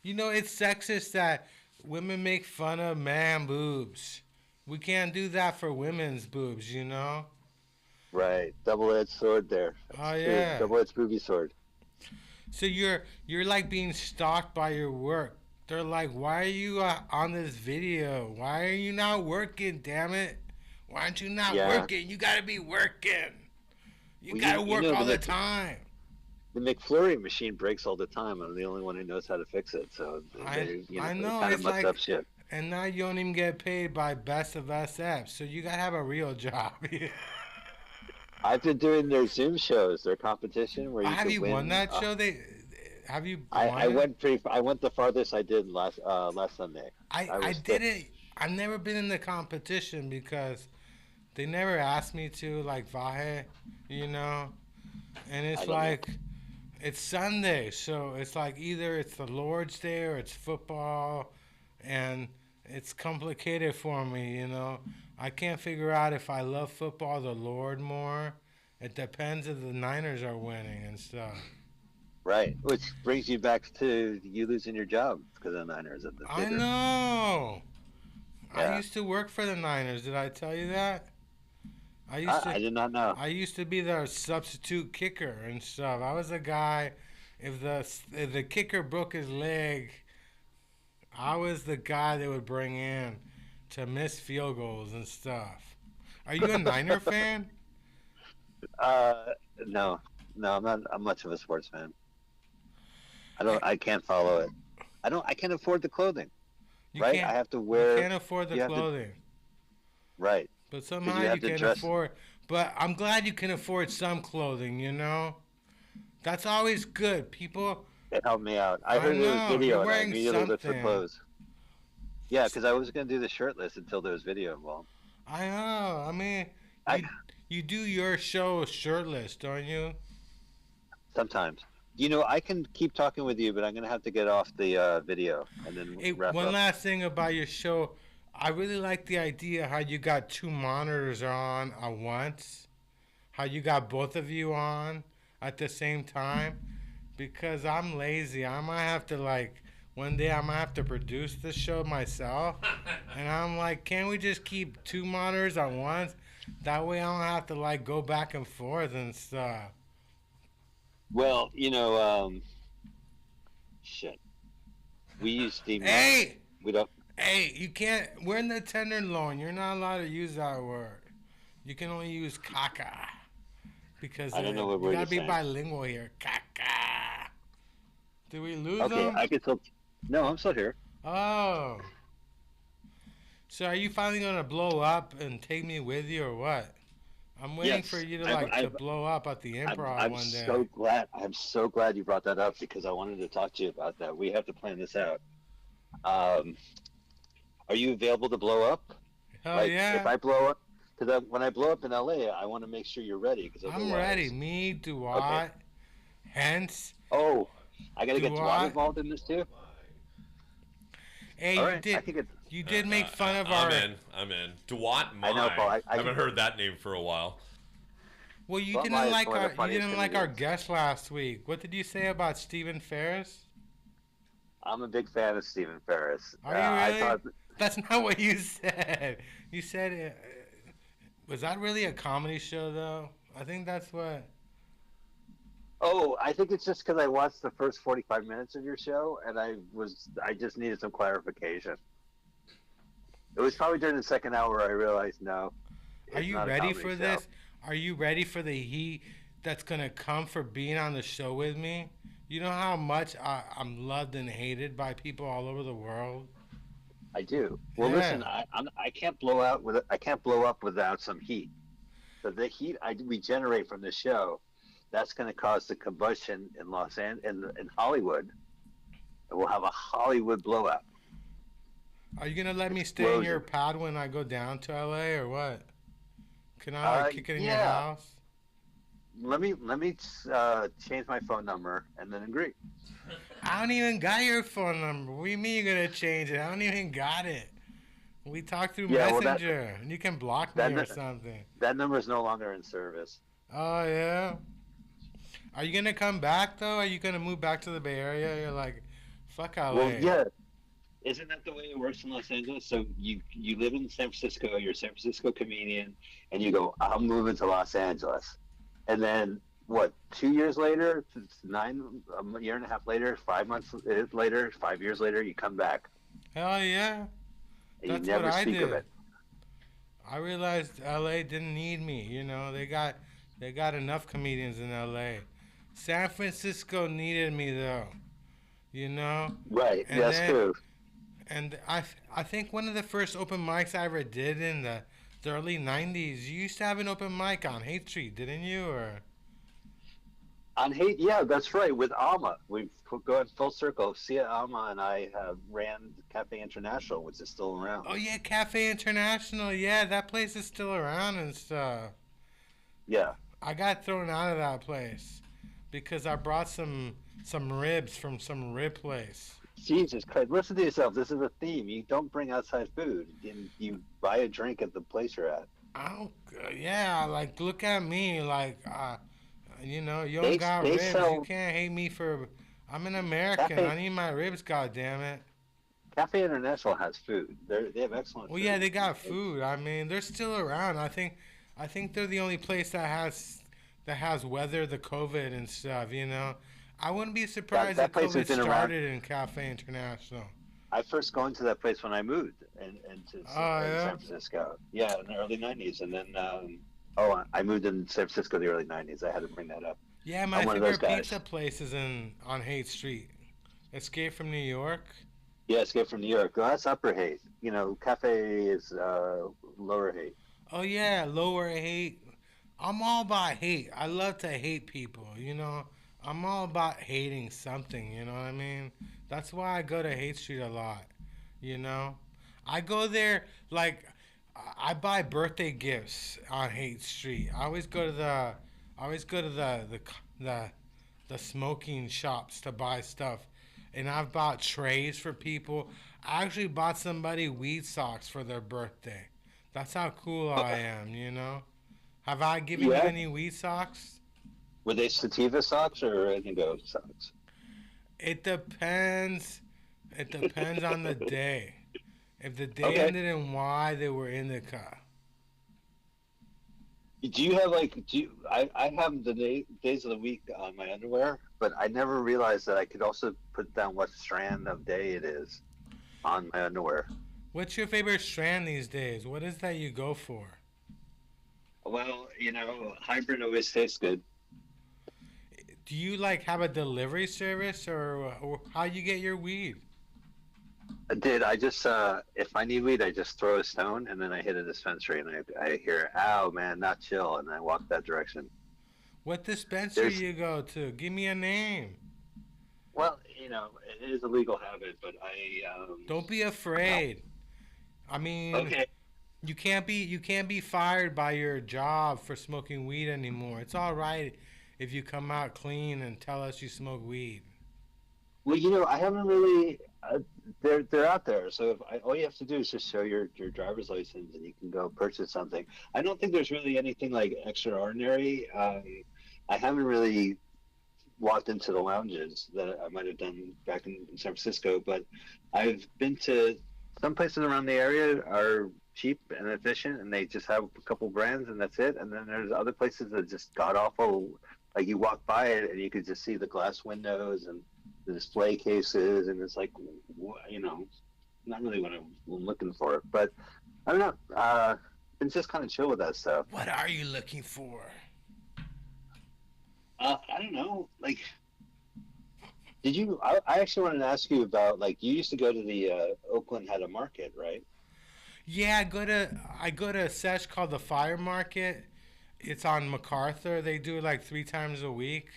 You know it's sexist that women make fun of man boobs. We can't do that for women's boobs. You know. Right, double-edged sword there. Oh That's true. yeah. Double-edged booby sword. So you're like being stalked by your work. They're like, why are you on this video? Why are you not working? Damn it! Why aren't you not Yeah. working? You gotta be working. You Well, gotta you work know all the the time. the McFlurry machine breaks all the time. I'm the only one who knows how to fix it. So I I they know kind of it's mucked up like, shit. and now you don't even get paid by Best of SF. So you gotta have a real job. I've been doing their Zoom shows, their competition where you Have could you won win. that show? Have you I won it? went pretty. I went the farthest I did last Sunday. I I was did fifth. it. I've never been in the competition because they never asked me to, like Vahe, you know. And I it's don't know. like it's Sunday, so it's like either it's the Lord's Day or it's football, and it's complicated for me, you know. I can't figure out if I love football or the Lord more. It depends if the Niners are winning and stuff. Right, which brings you back to you losing your job because of the Niners at the I theater. know. I Yeah, used to work for the Niners. Did I tell you that? I used to I did not know. I used to be their substitute kicker and stuff. I was the guy. If the kicker broke his leg, I was the guy they would bring in to miss field goals and stuff. Are you a Niner fan? Uh, No, no, I'm not. I'm much of a sports fan. I don't. I can't follow it. I don't. I can't afford the clothing. You Right? I can't have to you wear. can't afford the You have to. clothing, Right. but Because somehow you you have to can dress afford. But I'm glad you can afford some clothing. That's always good. People, and help me out. I I heard there was know you're video, and I wearing immediately looked for something. clothes. Yeah, because I was gonna do the shirtless until there was video involved. I know. I mean, I you you do your show shirtless, don't you? sometimes. I can keep talking with you, but I'm gonna have to get off the video and then Hey, wrap one up. last thing about your show. I really like the idea how you got two monitors on at once. How you got both of you on at the same time. Because I'm lazy. I might have to like one day I might have to produce the show myself. And I'm like, can't we just keep two monitors at once? That way I don't have to like go back and forth and stuff. Well, shit. We use SteamYard. Hey! We don't. Hey, you can't. We're in the tenderloin. You're not allowed to use that word. You can only use caca because I don't know what you word you're gotta be saying. bilingual here. Caca. Did we lose Okay, them? I can still. No, I'm still here. Oh. So are you finally gonna blow up and take me with you or what? I'm waiting for Yes, you to I've, like to I've, blow up at the I'm, improv I'm one so day. glad. I'm so glad you brought that up because I wanted to talk to you about that. We have to plan this out. Um, are you available to blow up? Hell Like, if yeah. I blow up, because when I blow up in LA, I want to make sure you're ready. Because I'm ready. otherwise, Me, okay. Duat, Hence, Oh, I got to get Dwad Duat. involved in this too. Hey, All right, I think it's. you did make fun of I'm our. in. I'm in. Dewat I know, Paul. Mai. Haven't heard that name for a while. Well, Dwad Mai is one of the you funniest didn't like our comedians. guest last week. What did you say about Stephen Ferris? I'm a big fan of Stephen Ferris. Are you I really? thought, That's not what you said. You said, was that really a comedy show though? I think that's what. oh, I think it's just because I watched the first 45 minutes of your show, and I just needed some clarification. It was probably during the second hour I realized no, Are it's you not a ready comedy for show. this? Are you ready for the heat that's gonna come for being on the show with me? You know how much I'm loved and hated by people all over the world. I do. Well, listen, Yeah. I can't blow out with I can't blow up without some heat. So the heat we generate from the show, that's going to cause the combustion in in Hollywood, and we'll have a Hollywood blowout Are you gonna let me stay in your explosion. pad when I go down to LA or what? Can I like kick it in your Yeah. house? Let me change my phone number and then agree. I don't even got your phone number. What do you mean you're gonna change it? I don't even got it. We talk through Yeah. Well, Messenger, and you can block me or that something. that number is no longer in service. Oh yeah. Are you gonna come back though? Are you gonna move back to the Bay Area? You're like, fuck Well, LA. yeah. Isn't that the way it works in Los Angeles? So you live in San Francisco, you're a San Francisco comedian, and you go, I'm moving to Los Angeles, and then what? 2 years later, it's a year and a half later, 5 months later, 5 years later, you come back Hell yeah. and you That's what never I speak of did. it. I realized LA didn't need me. They got enough comedians in LA. San Francisco needed me though. You know, Right? and That's then true. and I think one of the first open mics I ever did in the early '90s. You used to have an open mic on Hate Street, didn't you? Or On hate, yeah, that's right. With Alma, we've gone full circle. Sia Alma and I ran Cafe International, which is still around. oh yeah, Cafe International. Yeah, that place is still around and stuff. Yeah. I got thrown out of that place because I brought some ribs from some rib place. Jesus Christ! Listen to yourself. This is a theme. You don't bring outside food. You buy a drink at the place you're at. I don't. Yeah, like look at me. Like, you don't They got they ribs. You sell can't hate me for. I'm an American. I Cafe need my ribs. God damn it. Cafe International has food. They have excellent Well, yeah, food. they got food. I mean, they're still around. I think they're the only place that has weathered the COVID and stuff. I wouldn't be That surprised if that place has COVID been around. started in Cafe International. I first going to that place when I moved and Oh in yeah. San Francisco. Yeah, in the early '90s, and then Oh, I moved in San Francisco in the early '90s. I had to bring that up. Yeah, I'm my one of those favorite guys. pizza place is in on Haight Street. Escape from New York. Yeah, Escape from New York. Well, that's Upper Haight. Cafe is Lower Haight. Oh yeah, Lower Haight. I'm all about hate. I love to hate people, you know. I'm all about hating something, you know what I mean? That's why I go to Haight Street a lot, you know. I go there like I buy birthday gifts on Haight Street. I always go to the the smoking shops to buy stuff. And I've bought trays for people. I actually bought somebody weed socks for their birthday. That's how cool I am, you know? Have I given you Yeah. any weed socks? Were they sativa socks or indigo socks? It depends. It depends on the day. If the day Okay. ended in Y, they were indica. Do you have like do you, I have the days of the week on my underwear, but I never realized that I could also put down what strand of day it is on my underwear. What's your favorite strand these days? What is that you go for? Well, hybrid always tastes good. Do you like have a delivery service or how you get your weed? I did. I just if I need weed, I just throw a stone and then I hit a dispensary and I hear, "Ow, man, not chill," and I walk that direction. What dispensary There's you go to? Give me a name. well, it is a legal habit, but Don't be uh, afraid. I mean, okay. you can't be fired by your job for smoking weed anymore. It's all right if you come out clean and tell us you smoke weed. Well, I haven't really. They're out there, so all you have to do is just show your driver's license, and you can go purchase something. I don't think there's really anything like extraordinary. I haven't really walked into the lounges that I might have done back in San Francisco, but I've been to some places around the area are cheap and efficient, and they just have a couple brands, and that's it. And then there's other places that just god awful. Like you walk by it, and you could just see the glass windows and the display cases, and it's like, not really what I'm looking for. But I don't know. It's just kind of chill with that stuff. What are you looking for? I don't know. Like, did you? I actually wanted to ask you about like you used to go to the Oakland had a market, right? Yeah, I go to a sesh called the Fire Market. It's on MacArthur. They do it like 3 times a week.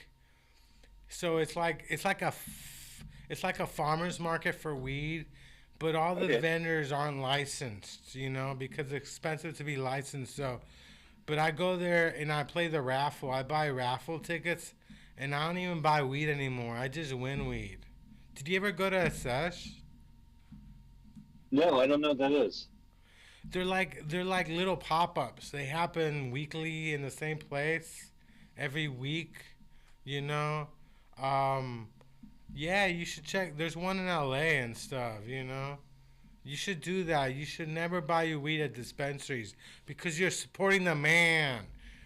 So it's like a farmer's market for weed, but all the Okay. vendors aren't licensed, you know, because it's expensive to be licensed. So, but I go there and I play the raffle. I buy raffle tickets, and I don't even buy weed anymore. I just win weed. Did you ever go to a sesh? No, I don't know what that is. They're like little pop-ups. They happen weekly in the same place every week, you know. Um yeah, you should check. There's one in LA and stuff, you know. You should do that. You should never buy your weed at dispensaries because you're supporting the man.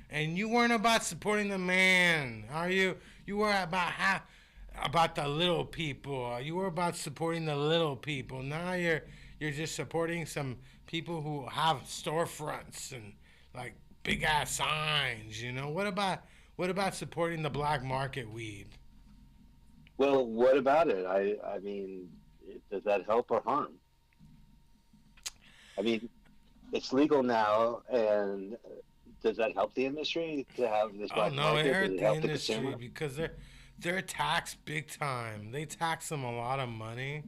And you weren't about supporting the man, are you? You were about the little people. You were about supporting the little people. Now you're just supporting some people who have storefronts and like big ass signs, you know. What about supporting the black market weed? Well, what about it? I mean, does that help or harm? I mean, it's legal now, and does that help the industry to have this Oh black no, it market? Does hurt it the help the industry consumer? because they're taxed big time. They tax them a lot of money.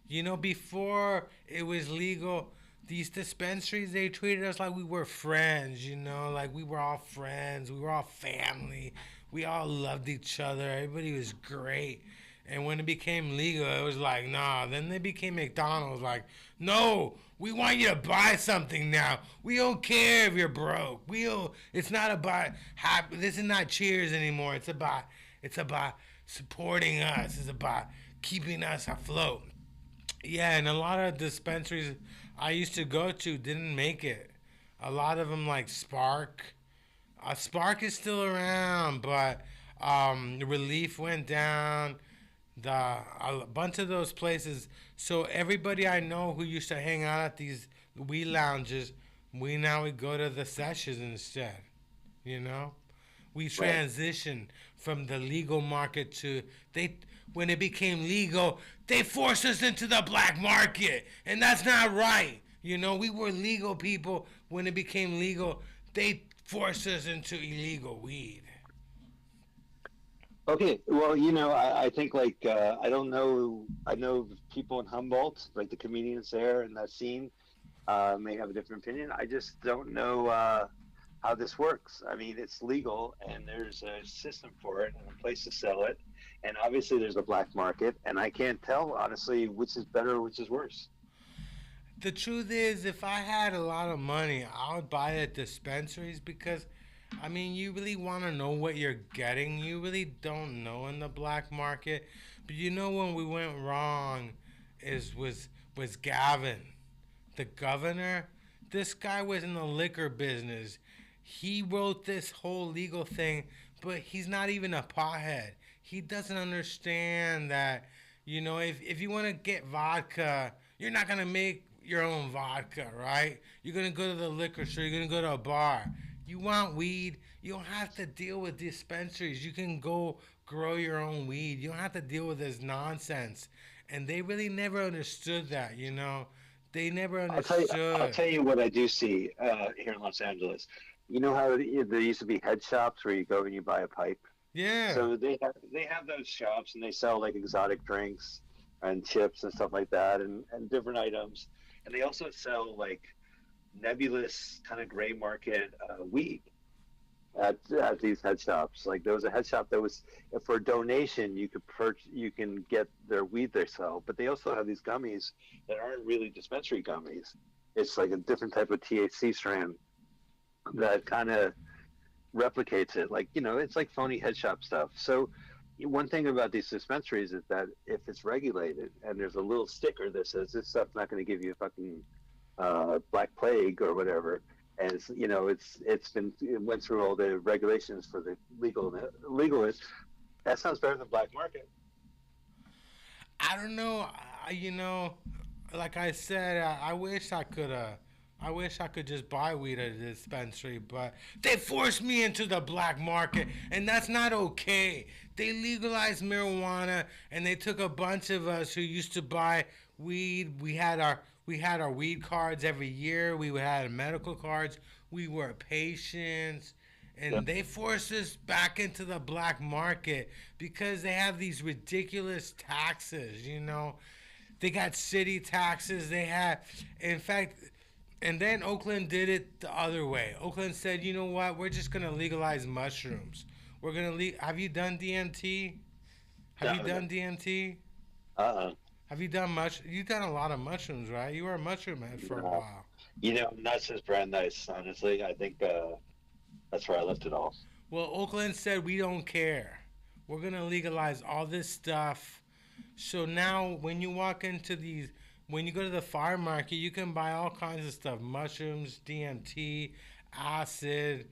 You know, before it was legal, these dispensaries they treated us like we were friends. You know, like we were all friends. We were all family. We all loved each other. Everybody was great. And when it became legal, it was like, nah. Then they became McDonald's. Like, no, we want you to buy something now. We don't care if you're broke. We don't. It's not about happy. This is not Cheers anymore. It's about supporting us. It's about keeping us afloat. Yeah, and a lot of dispensaries I used to go to didn't make it. A lot of them, like Spark. Spark is still around, but Relief went down. A bunch of those places. So everybody I know who used to hang out at these weed lounges, We go to the sessions instead. You know, we Right. transitioned from the legal market to they. When it became legal, they forced us into the black market, and that's not right. You know, we were legal people. When it became legal, they forced us into illegal weed. Okay, well, I think like I don't know. I know people in Humboldt, like the comedians there in that scene, may have a different opinion. I just don't know how this works. I mean, it's legal, and there's a system for it, and a place to sell it, and obviously there's a black market, and I can't tell honestly which is better or which is worse. The truth is, if I had a lot of money, I would buy at dispensaries because, I mean, you really want to know what you're getting. You really don't know in the black market. But you know when we went wrong was Gavin, the governor. This guy was in the liquor business. He wrote this whole legal thing, but he's not even a pothead. He doesn't understand that, if you want to get vodka, you're not going to make your own vodka, right? You're going to go to the liquor store, you're going to go to a bar. You want weed, you don't have to deal with dispensaries. You can go grow your own weed. You don't have to deal with this nonsense. And they really never understood that, you know? They never I'll understood. tell you what I do see here in Los Angeles. You know how there used to be head shops where you go and you buy a pipe. Yeah. So they have those shops and they sell like exotic drinks and chips and stuff like that and different items. And they also sell like nebulous kind of gray market weed at these head shops. Like there was a head shop that was for a donation you can get their weed they sell, but they also have these gummies that aren't really dispensary gummies. It's like a different type of THC strand that kind of replicates it. Like it's like phony head shop stuff. So one thing about these dispensaries is that if it's regulated and there's a little sticker that says this stuff's not going to give you a fucking black plague or whatever, and it went through all the regulations for the legal. That sounds better than black market. I don't know. Like I said, I wish I could just buy weed at a dispensary, but they forced me into the black market, and that's not okay. They legalized marijuana, and they took a bunch of us who used to buy weed. We had our weed cards every year. We had medical cards. We were patients. Yeah. And they forced us back into the black market because they have these ridiculous taxes, you know. They got city taxes. In fact, and then Oakland did it the other way. Oakland said, you know what? We're just going to legalize mushrooms. Have you done DMT? Have you No, no. done DMT? Uh-uh. Have you done You've done a lot of mushrooms, right? You were a mushroom head for a No. while. Nuts is brand nice. Honestly, I think that's where I left it all. Well, Oakland said we don't care. We're gonna legalize all this stuff. So now, when you go to the farm market, you can buy all kinds of stuff: mushrooms, DMT, acid,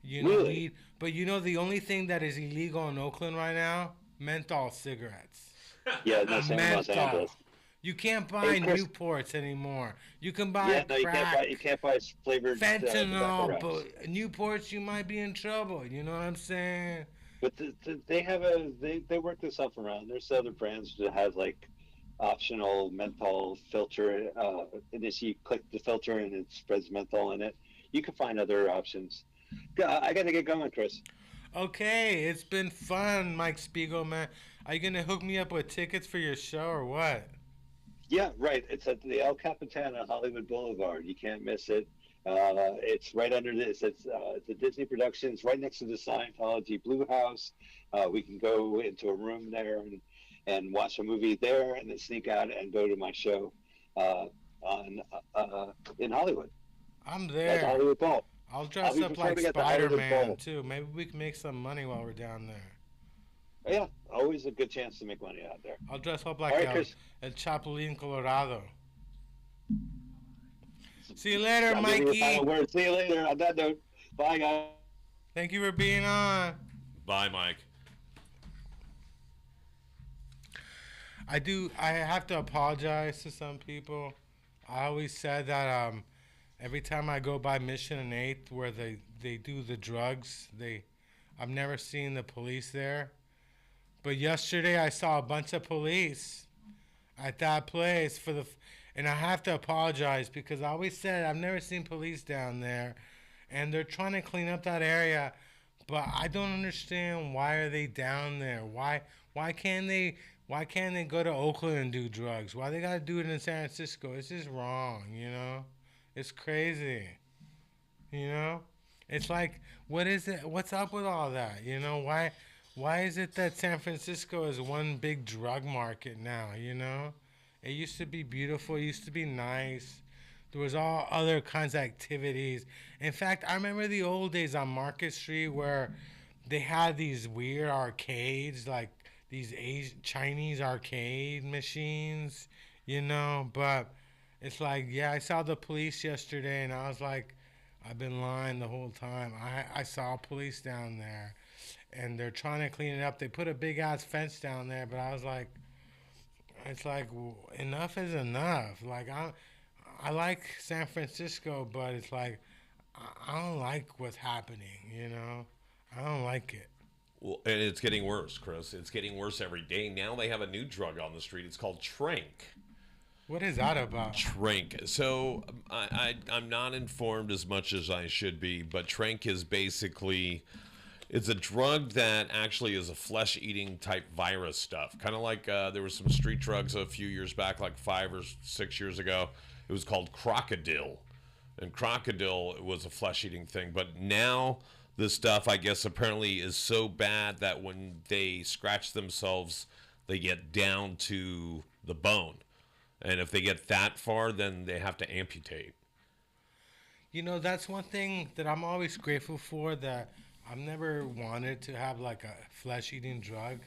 Really? weed. But the only thing that is illegal in Oakland right now: menthol cigarettes. Yeah, no, same in Los Menthol. Angeles. You can't Hey, buy Chris. Newports anymore. You can buy Yeah, no, you crack, can't buy flavored tobacco fentanyl, wraps. but Newports you might be in trouble. You know what I'm saying? But they work this stuff around. There's other brands that have like optional menthol filter, and as you click the filter and it spreads menthol in it. You can find other options. I got to get going, Chris. Okay, it's been fun, Mike Spiegelman. Are you gonna hook me up with tickets for your show or what? Yeah, right. It's at the El Capitan on Hollywood Boulevard. You can't miss it. It's right under this. It's a Disney production. It's right next to the Scientology Blue House. We can go into a room there and watch a movie there, and then sneak out and go to my show on in Hollywood I'm at the there. Hollywood Bowl. I'll I'll dress be up like performing at the Hollywood Spider-Man Bowl. too. Maybe we can make some money while we're down there. Yeah, always a good chance to make money out there. I'll dress up All like right, Chris. El Chapulín Colorado. See you later, I'll give you the final Mikey. word. See you later. On that note, bye, guys. Thank you for being on. Bye, Mike. I have to apologize to some people. I always said that Every time I go by Mission and 8th where they do the drugs, I've never seen the police there. But yesterday I saw a bunch of police at that place and I have to apologize because I always said I've never seen police down there, and they're trying to clean up that area, but I don't understand why are they down there? Why can't they go to Oakland and do drugs? Why they gotta do it in San Francisco? It's just wrong, you know? It's crazy. You know? It's like, what is it? What's up with all that? You know, why is it that San Francisco is one big drug market now, you know? It used to be beautiful, it used to be nice. There was all other kinds of activities. In fact, I remember the old days on Market Street where they had these weird arcades, like these Chinese arcade machines, you know? But it's like, yeah, I saw the police yesterday and I was like, I've been lying the whole time. I saw police down there, and they're trying to clean it up. They put a big ass fence down there, but I was like, it's like enough is enough. Like I like San Francisco, but it's like I don't like what's happening. You know, I don't like it. Well, and it's getting worse, Chris. It's getting worse every day. Now they have a new drug on the street. It's called Trank. What is that about? Trank. So I'm not informed as much as I should be, but Trank is basically, it's a drug that actually is a flesh-eating type virus stuff. Kind of like there were some street drugs a few years back, like 5 or 6 years ago. It was called Crocodile. And Crocodile was a flesh-eating thing. But now this stuff, I guess, apparently is so bad that when they scratch themselves, they get down to the bone. And if they get that far, then they have to amputate. You know, that's one thing that I'm always grateful for, that I've never wanted to have like a flesh-eating drug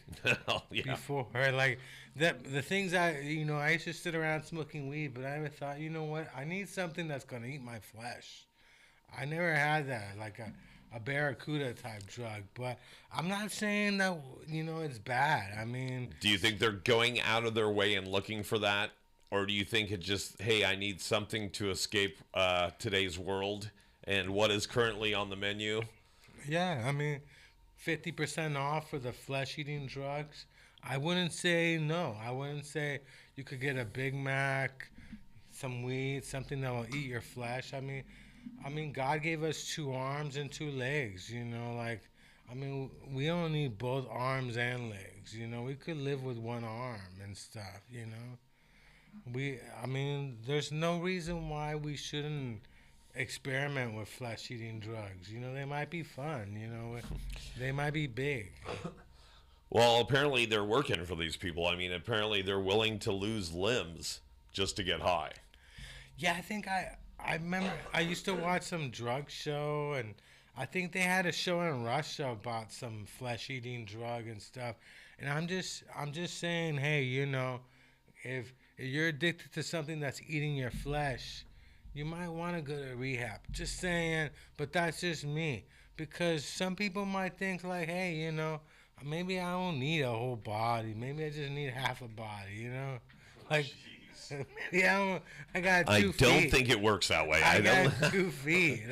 Oh, yeah. before. Like the things I used to sit around smoking weed, but I never thought, you know what, I need something that's gonna eat my flesh. I never had that, like a barracuda type drug. But I'm not saying that, you know, it's bad. I mean, Do you think they're going out of their way and looking for that? Or do you think it just, hey, I need something to escape today's world and what is currently on the menu? yeah, I mean, 50% off for the flesh-eating drugs. I wouldn't say no. I wouldn't say you could get a Big Mac, some weed, something that will eat your flesh. I mean, God gave us 2 arms and 2 legs. You know, like, I mean, we don't need both arms and legs. You know, we could live with 1 arm and stuff. You know. There's no reason why we shouldn't experiment with flesh-eating drugs. You know, they might be fun. You know, they might be big. Well, apparently they're working for these people. I mean, apparently they're willing to lose limbs just to get high. Yeah, I think I remember I used to watch some drug show, and I think they had a show in Russia about some flesh-eating drug and stuff. And I'm just saying, hey, you know, if you're addicted to something that's eating your flesh, you might want to go to rehab. Just saying, but that's just me. Because some people might think like, hey, you know, maybe I don't need a whole body. Maybe I just need half a body, you know? Like, maybe I got 2 feet. I don't think it works that way. I got 2 feet.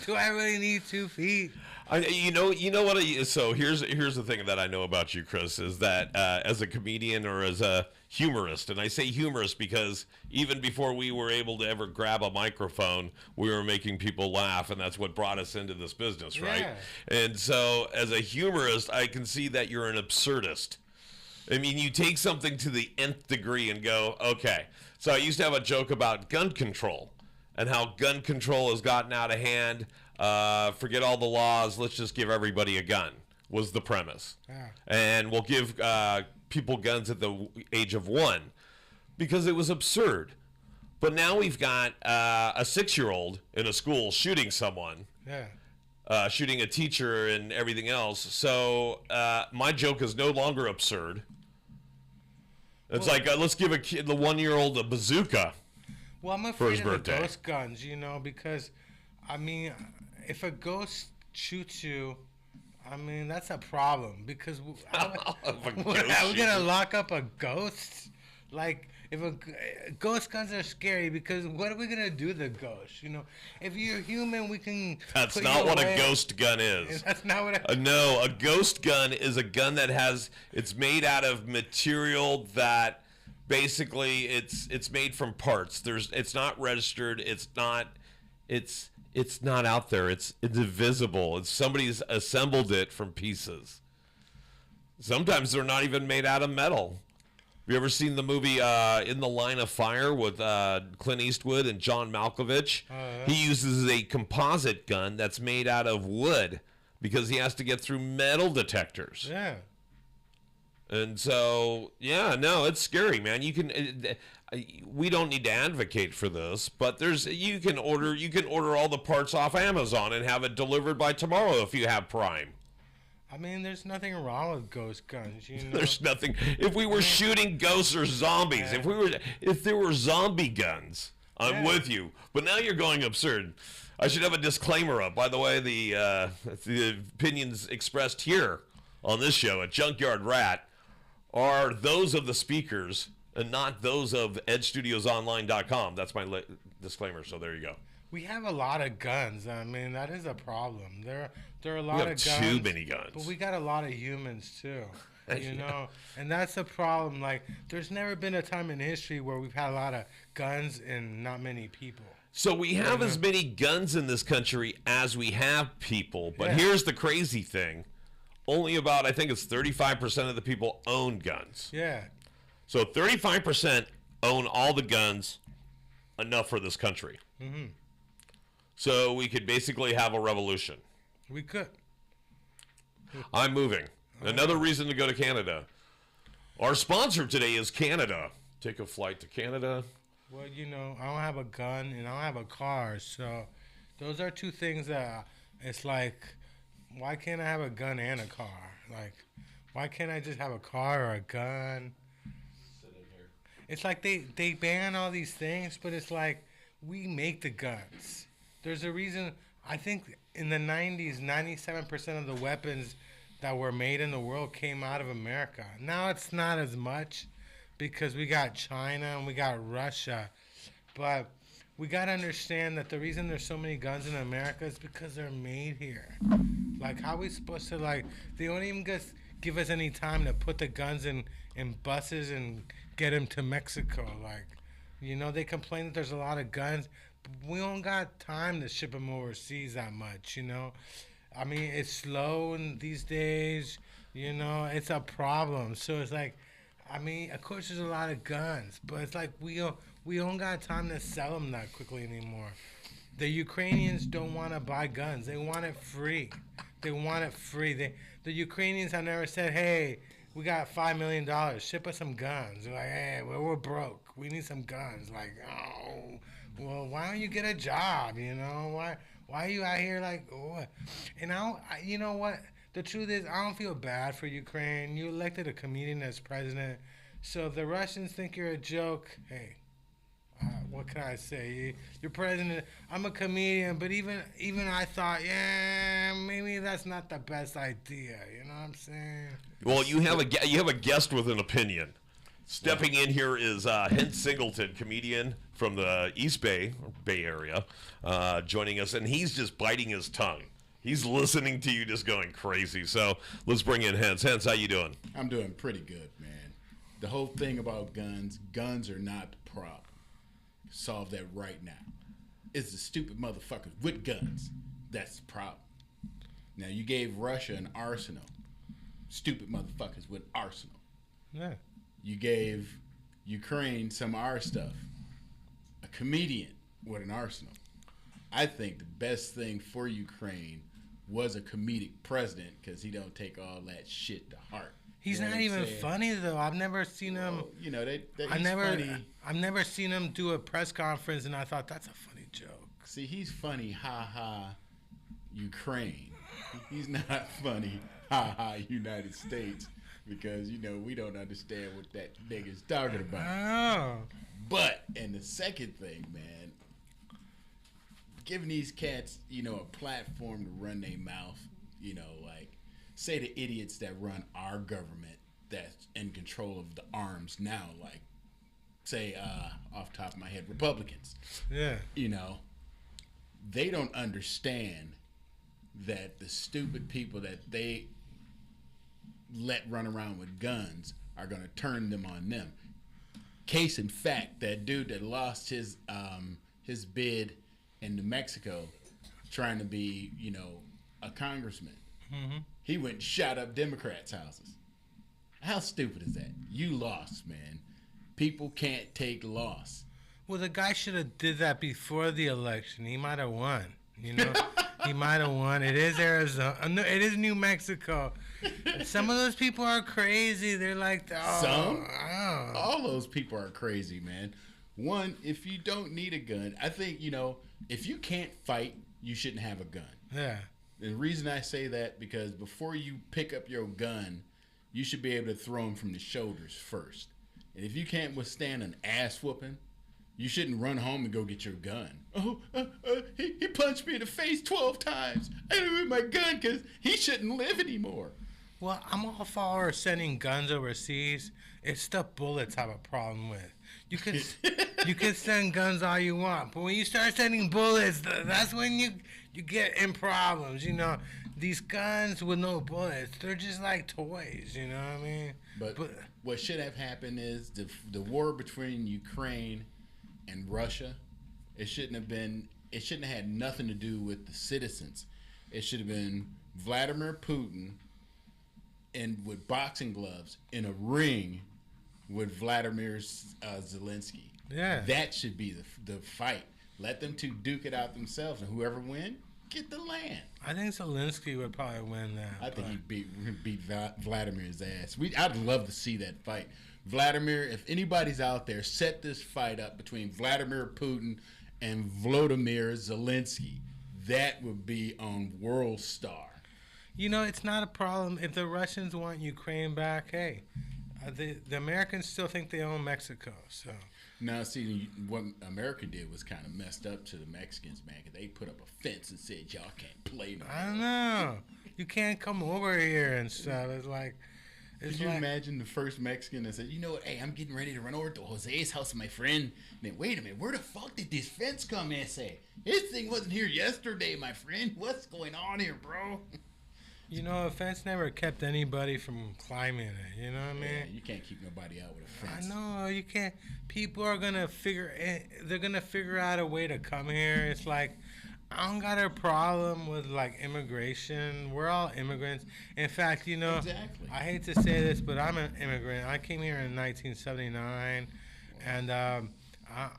Do I really need 2 feet? You know what? So here's the thing that I know about you, Chris, is that as a comedian or as a humorist, and I say humorist because even before we were able to ever grab a microphone, we were making people laugh, and that's what brought us into this business, right? Yeah. And so as a humorist, I can see that you're an absurdist. I mean, you take something to the nth degree and go, okay. So I used to have a joke about gun control and how gun control has gotten out of hand. Forget all the laws. Let's just give everybody a gun was the premise. Yeah. And we'll give people guns at the age of 1 because it was absurd. But now we've got a 6-year-old in a school shooting someone. Yeah. Shooting a teacher and everything else. So my joke is no longer absurd. It's like, let's give the 1-year-old a bazooka. Well, I'm for his afraid of the birthday. ghost guns, you know, because, I mean, if a ghost shoots you, I mean, that's a problem. Because If a are we ghost going to shoots you. lock up a ghost? Like, Ghost guns are scary because what are we gonna do to the ghost? You know, if you're human, we can. That's put not you what away. a ghost gun is. That's not what. No, a ghost gun is a gun that it's made out of material that basically it's made from parts. It's not registered. It's not out there. It's invisible. It's somebody's assembled it from pieces. Sometimes they're not even made out of metal. Have you ever seen the movie In the Line of Fire with Clint Eastwood and John Malkovich? He uses a composite gun that's made out of wood because he has to get through metal detectors. Yeah. And so, yeah, no, it's scary, man. We don't need to advocate for this, but you can order all the parts off Amazon and have it delivered by tomorrow if you have Prime. I mean, there's nothing wrong with ghost guns, you know. There's nothing. If we were shooting ghosts or zombies, if there were zombie guns, I'm with you. But now you're going absurd. I should have a disclaimer up. By the way, the opinions expressed here on this show at Junkyard Rat are those of the speakers and not those of edgestudiosonline.com. That's my disclaimer. So there you go. We have a lot of guns. I mean, that is a problem. There are a lot We of have guns. too many guns. But we got a lot of humans too. You know, and that's the problem. Like, there's never been a time in history where we've had a lot of guns and not many people. So we have as many guns in this country as we have people. But Yeah. here's the crazy thing. Only about, I think it's 35% of the people own guns. Yeah. So 35% own all the guns, enough for this country. Mm-hmm. So we could basically have a revolution. We could. I'm moving. Another reason to go to Canada. Our sponsor today is Canada. Take a flight to Canada. Well, you know, I don't have a gun and I don't have a car, so those are two things that it's like, why can't I have a gun and a car? Like, why can't I just have a car or a gun? It's like they ban all these things, but it's like we make the guns. There's a reason. I think in the 90s, 97% of the weapons that were made in the world came out of America. Now it's not as much because we got China and we got Russia. But we got to understand that the reason there's so many guns in America is because they're made here. Like, how are we supposed to, like, they don't even give us any time to put the guns in buses and get them to Mexico. Like, you know, they complain that there's a lot of guns. But we don't got time to ship them overseas that much, you know. I mean, it's slow these days, you know, it's a problem. So it's like, I mean, of course there's a lot of guns, but it's like we don't got time to sell them that quickly anymore. The Ukrainians don't want to buy guns. They want it free. They want it free. The Ukrainians have never said, hey, we got $5 million. Ship us some guns. They're like, hey, we're broke. We need some guns. Like, oh, well, why don't you get a job, you know? Why are you out here like, what? And you know what? The truth is, I don't feel bad for Ukraine. You elected a comedian as president. So if the Russians think you're a joke, hey, what can I say? You're president. I'm a comedian, but even I thought, yeah, maybe that's not the best idea. You know what I'm saying? Well, you have a guest with an opinion. Stepping in here is Hent Singleton, comedian from the East Bay Area, joining us, and he's just biting his tongue. He's listening to you, just going crazy. So let's bring in Hens. Hens, how you doing? I'm doing pretty good, man. The whole thing about guns are not the problem. Solve that right now. It's the stupid motherfuckers with guns that's the problem. Now, you gave Russia an arsenal. Stupid motherfuckers with arsenal. Yeah. You gave Ukraine some of our stuff. A comedian with an arsenal. I think the best thing for Ukraine was a comedic president because he don't take all that shit to heart. He's You know not what I'm even saying? funny though. I've never seen him. Well, you know, funny. I've never seen him do a press conference, and I thought that's a funny joke. See, he's funny, ha ha, Ukraine. He's not funny, ha ha, United States, because, you know, we don't understand what that nigga's talking about. Oh, But, and the second thing, man, giving these cats, you know, a platform to run their mouth, you know, like, say the idiots that run our government that's in control of the arms now, like say off the top of my head, Republicans. Yeah. You know, they don't understand that the stupid people that they let run around with guns are going to turn them on them. Case in fact, that dude that lost his bid in New Mexico trying to be, you know, a congressman. Mm-hmm. He went and shot up Democrats' houses. How stupid is that? You lost, man. People can't take loss. Well, the guy should have did that before the election. He might have won. You know, he might have won. It is Arizona. No, it is New Mexico. Some of those people are crazy. They're like, oh, Some? oh. All those people are crazy, man. One, if you don't need a gun, I think, you know, if you can't fight, you shouldn't have a gun. Yeah. The reason I say that, because before you pick up your gun, you should be able to throw them from the shoulders first. And if you can't withstand an ass whooping, you shouldn't run home and go get your gun. He punched me in the face 12 times. I didn't with my gun because he shouldn't live anymore. Well, I'm all for sending guns overseas. It's the bullets I have a problem with. You can send guns all you want, but when you start sending bullets, that's when you get in problems. You know, these guns with no bullets, they're just like toys. You know what I mean? But what should have happened is the war between Ukraine and Russia. It shouldn't have had nothing to do with the citizens. It should have been Vladimir Putin and with boxing gloves in a ring with Vladimir Zelensky. Yeah. That should be the fight. Let them two duke it out themselves, and whoever wins, get the land. I think Zelensky would probably win that. I think he'd beat Vladimir's ass. I'd love to see that fight. Vladimir, if anybody's out there, set this fight up between Vladimir Putin and Volodymyr Zelensky. That would be on World Star. You know, it's not a problem if the Russians want Ukraine back. Hey, the Americans still think they own Mexico. So now, see, what America did was kind of messed up to the Mexicans, man. 'Cause they put up a fence and said, y'all can't play no more. I don't know. You can't come over here and stuff. It's like, Can you imagine the first Mexican that said, you know what, hey, I'm getting ready to run over to Jose's house, my friend. And then, wait a minute, where the fuck did this fence come in? Say, this thing wasn't here yesterday, my friend. What's going on here, bro? You know, a fence never kept anybody from climbing it. You know what I mean? Yeah, you can't keep nobody out with a fence. I know you can't. People are gonna they're gonna figure out a way to come here. It's like, I don't got a problem with like immigration. We're all immigrants. In fact, you know, Exactly. I hate to say this, but I'm an immigrant. I came here in 1979, and I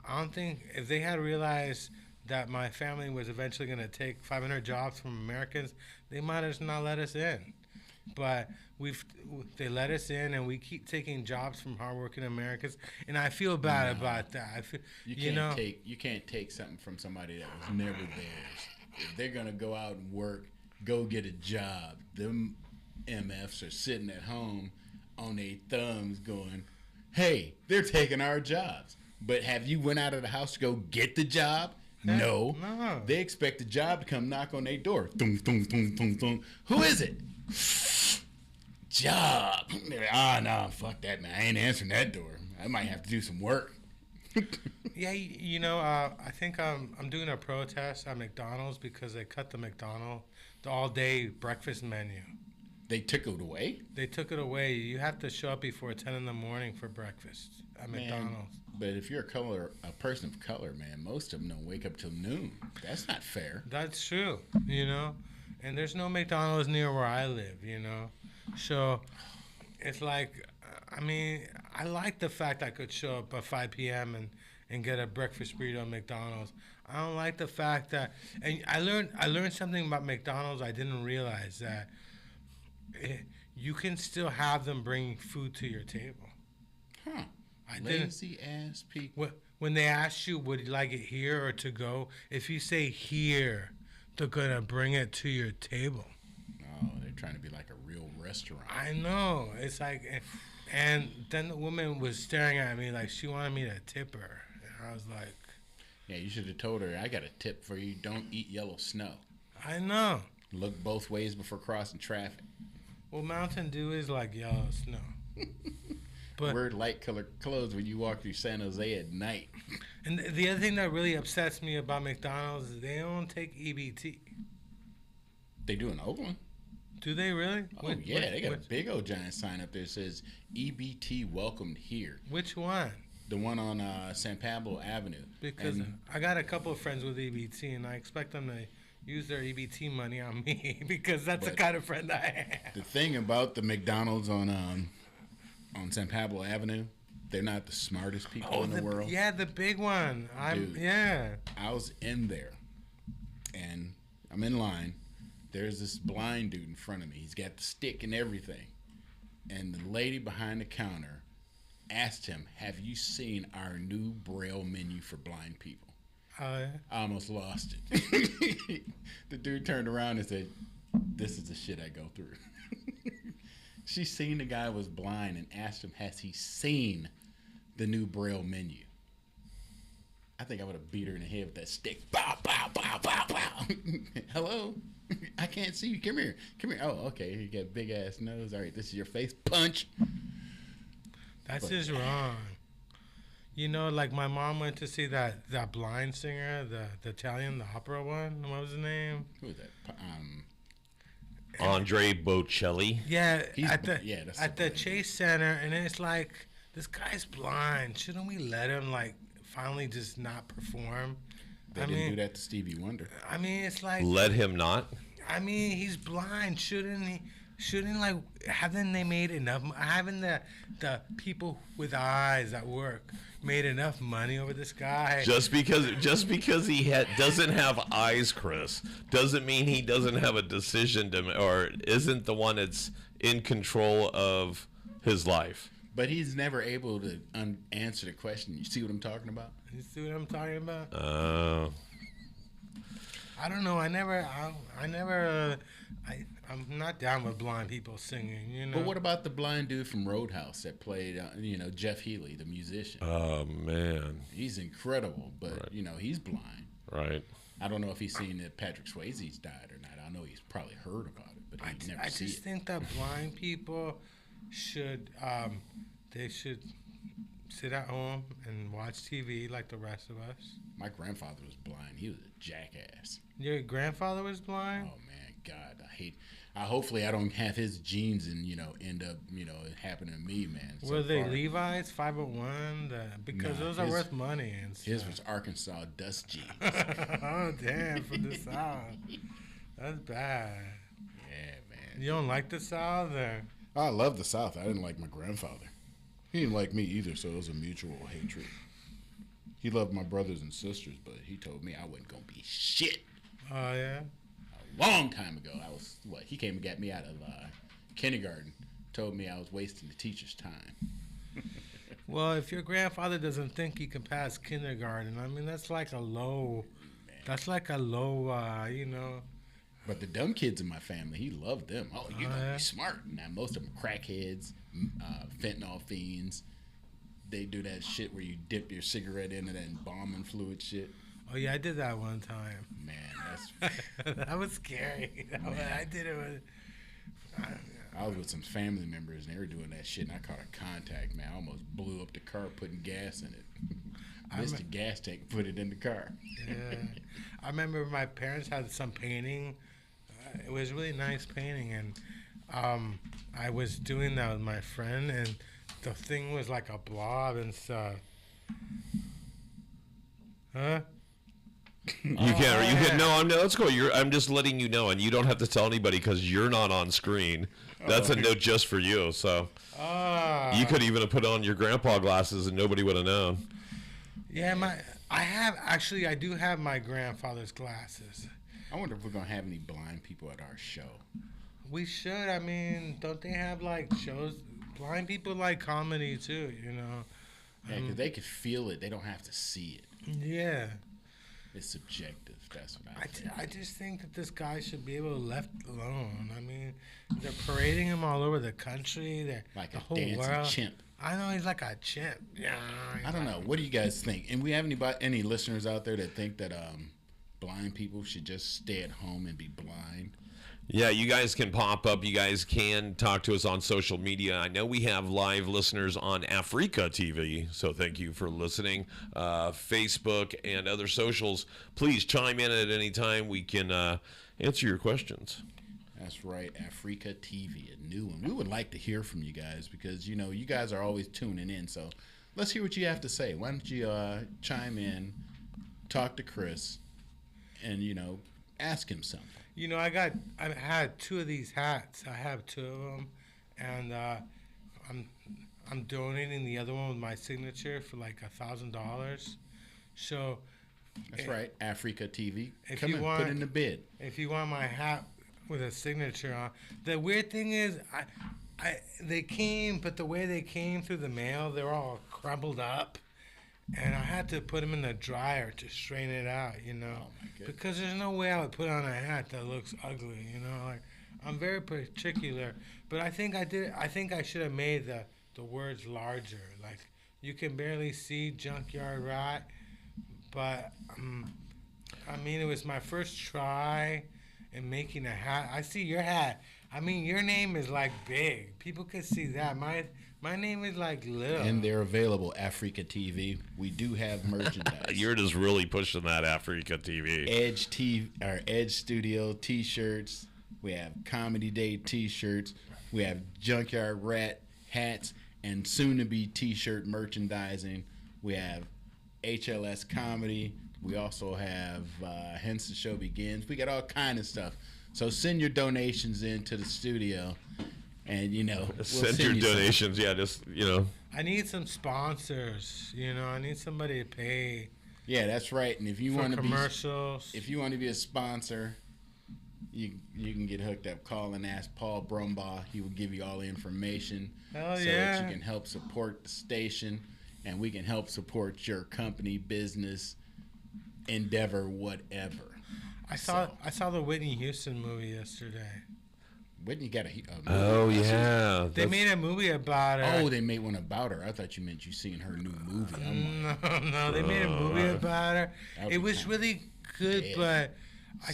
don't think if they had realized that my family was eventually going to take 500 jobs from Americans, they might have not let us in. But they let us in, and we keep taking jobs from hardworking Americans, and I feel bad about that. I feel, You can't take something from somebody that was never theirs. If they're gonna go out and work, go get a job. Them MFs are sitting at home on their thumbs, going, "Hey, they're taking our jobs." But have you went out of the house to go get the job? No. They expect the job to come knock on their door. Thum, thum, thum, thum, thum. Who is it? Job. No, fuck that, man. I ain't answering that door. I might have to do some work. Yeah, you know, I think I'm doing a protest at McDonald's because they cut the all-day breakfast menu. They took it away? They took it away. You have to show up before 10 in the morning for breakfast at McDonald's. But if you're a person of color, man, most of them don't wake up till noon. That's not fair. That's true, you know. And there's no McDonald's near where I live, you know. So it's like, I mean, I like the fact I could show up at 5 p.m. and get a breakfast burrito at McDonald's. I don't like the fact that, and I learned something about McDonald's I didn't realize, that you can still have them bring food to your table. Huh. I didn't. Lazy ass people. When they ask you, would you like it here or to go? If you say here, they're going to bring it to your table. Oh, they're trying to be like a real restaurant. I know. It's like, and then the woman was staring at me like she wanted me to tip her. And I was like, yeah, you should have told her, I got a tip for you. Don't eat yellow snow. I know. Look both ways before crossing traffic. Well, Mountain Dew is like yellow snow. But wear light colored clothes when you walk through San Jose at night. and the other thing that really upsets me about McDonald's is they don't take EBT. They do in Oakland. Do they really? Oh yeah, they got a big old giant sign up there that says EBT welcomed here. Which one? The one on San Pablo Avenue. Because And I got a couple of friends with EBT, and I expect them to use their EBT money on me because that's the But kind of friend I am. the thing about the McDonald's on San Pablo Avenue, they're not the smartest people in the world. Yeah, the big one. Dude. Yeah. I was in there, and I'm in line. There's this blind dude in front of me. He's got the stick and everything. And the lady behind the counter asked him, "Have you seen our new Braille menu for blind people?" Yeah. I almost lost it. The dude turned around and said, "This is the shit I go through." She seen the guy was blind and asked him, "Has he seen the new Braille menu?" I think I would have beat her in the head with that stick. Bow, bow, bow, bow, bow. Hello? I can't see you. Come here. Come here. Oh, okay. You got big ass nose. All right, this is your face. Punch. That's just wrong. You know, like my mom went to see that blind singer, the Italian, the opera one. What was his name? Who is that? Andre Bocelli. Yeah, That's at the Chase Center, and it's like, this guy's blind. Shouldn't we let him like finally just not perform? They didn't do that to Stevie Wonder. I mean, it's like, Let him not. I mean, he's blind. Shouldn't he? Shouldn't like haven't they made enough? Haven't the people with eyes at work made enough money over this guy? Just because he doesn't have eyes, Chris, doesn't mean he doesn't have a decision to, or isn't the one that's in control of his life. But he's never able to answer the question. You see what I'm talking about? You see what I'm talking about? Oh. I don't know. I'm not down with blind people singing. You know. But what about the blind dude from Roadhouse that played, Jeff Healey, the musician? Oh man. He's incredible, but Right. He's blind. Right. I don't know if he's seen that Patrick Swayze's died or not. I know he's probably heard about it, but he'd never I see just it. think that blind people should they should sit at home and watch TV like the rest of us. My grandfather was blind. He was a jackass. Your grandfather was blind? Oh man, God, hopefully I don't have his genes and end up happening to me, man. So Were they far. Levi's 501? Because Nah, those are his- worth money and stuff. His was Arkansas dust genes. Oh damn, from the South. That's bad. Yeah, man. You don't like the South, or? I love the South. I didn't like my grandfather. He didn't like me either, so it was a mutual hatred. He loved my brothers and sisters, but He told me I wasn't gonna be shit. Oh yeah. A long time ago. He came and got me out of kindergarten. Told me I was wasting the teacher's time. Well, if your grandfather doesn't think he can pass kindergarten, I mean that's like a low. That's like a low. But the dumb kids in my family, he loved them. Oh, you're gonna yeah? be smart. Now most of them are crackheads, fentanyl fiends. They do that shit where you dip your cigarette in it and bombing fluid shit. Oh yeah, I did that one time. Man, that's That was scary. I did it with. I was with some family members and they were doing that shit and I caught a contact, man. I almost blew up the car putting gas in it. Missed the gas tank, put it in the car. Yeah, I remember my parents had some painting. It was really nice painting, and I was doing that with my friend, and the thing was like a blob and stuff. Huh? You can. No, let's go. I'm just letting you know, and you don't have to tell anybody because you're not on screen. That's a note just for you. So you could even have put on your grandpa glasses and nobody would have known. Yeah, I do have my grandfather's glasses. I wonder if we're gonna have any blind people at our show. We should. I mean, don't they have like shows? Blind people like comedy too, you know. Yeah, because they could feel it. They don't have to see it. Yeah. It's subjective. That's what I think. I just think that this guy should be able to left alone. I mean, they're parading him all over the country. They're Like the a whole dancing world. chimp. I know he's like a chimp. Yeah. I don't know. What do you guys think? And we have any listeners out there that think that blind people should just stay at home and be blind? Yeah, you guys can pop up. You guys can talk to us on social media. I know we have live listeners on Africa TV, so thank you for listening. Facebook and other socials. Please chime in at any time. We can answer your questions. That's right, Africa TV, a new one. We would like to hear from you guys because, you know, you guys are always tuning in. So let's hear what you have to say. Why don't you chime in, talk to Chris, and, you know, ask him something. You know, I had 2 of these hats. I have 2 of them, and I'm donating the other one with my signature for like $1,000. So that's right, Africa TV. If Come you in, want, put in the bid. If you want my hat with a signature on, the weird thing is, they came, but the way they came through the mail, they're all crumbled up. And I had to put them in the dryer to straighten it out, you know, because there's no way I would put on a hat that looks ugly, you know. Like, I'm very particular, but I think I did. I think I should have made the words larger. Like, you can barely see Junkyard Rat, but I mean, it was my first try in making a hat. I see your hat. I mean, your name is like big. People could see that. My name is like little. And they're available, Africa TV. We do have merchandise. You're just really pushing that Africa TV. Edge Studio T-shirts. We have Comedy Day T-shirts. We have Junkyard Rat hats and soon-to-be T-shirt merchandising. We have HLS Comedy. We also have Hence the Show Begins. We got all kind of stuff. So send your donations into the studio. And, you know, we'll send your donations. Something. Yeah, just, you know. I need some sponsors. You know, I need somebody to pay. Yeah, that's right. And if you want to commercials, if you want to be a sponsor, you can get hooked up. Call and ask Paul Brumbaugh. He will give you all the information that you can help support the station, and we can help support your company, business, endeavor, whatever. I saw the Whitney Houston movie yesterday. Whitney got a oh yeah, they made a movie about her. Oh, they made one about her. I thought you meant you seen her new movie. No, they made a movie about her. It was really good, but I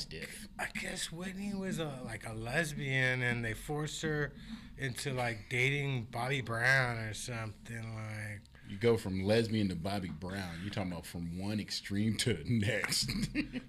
guess Whitney was like a lesbian, and they forced her into like dating Bobby Brown or something like. You go from lesbian to Bobby Brown. You're talking about from one extreme to the next.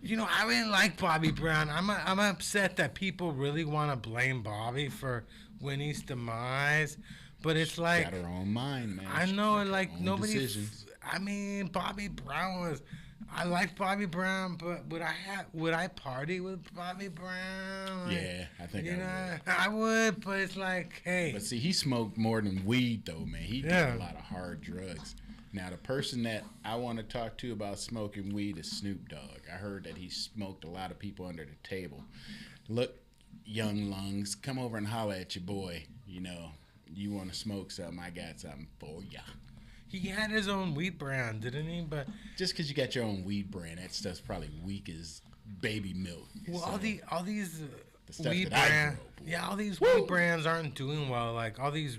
You know, I really like Bobby Brown. I'm upset that people really want to blame Bobby for Winnie's demise, but it's like got her own mind, man. I know, like nobody. Decisions. I mean, Bobby Brown was. I like Bobby Brown, but would I party with Bobby Brown? Like, yeah, I think I would, but it's like, hey. But see, he smoked more than weed, though, man. He did a lot of hard drugs. Now, the person that I want to talk to about smoking weed is Snoop Dogg. I heard that he smoked a lot of people under the table. Look, young lungs, come over and holler at your boy. You know, you want to smoke something, I got something for ya. He had his own weed brand, didn't he? But just because you got your own weed brand, that stuff's probably weak as baby milk. Well, so, all these the weed brands, all these weed brands aren't doing well. Like all these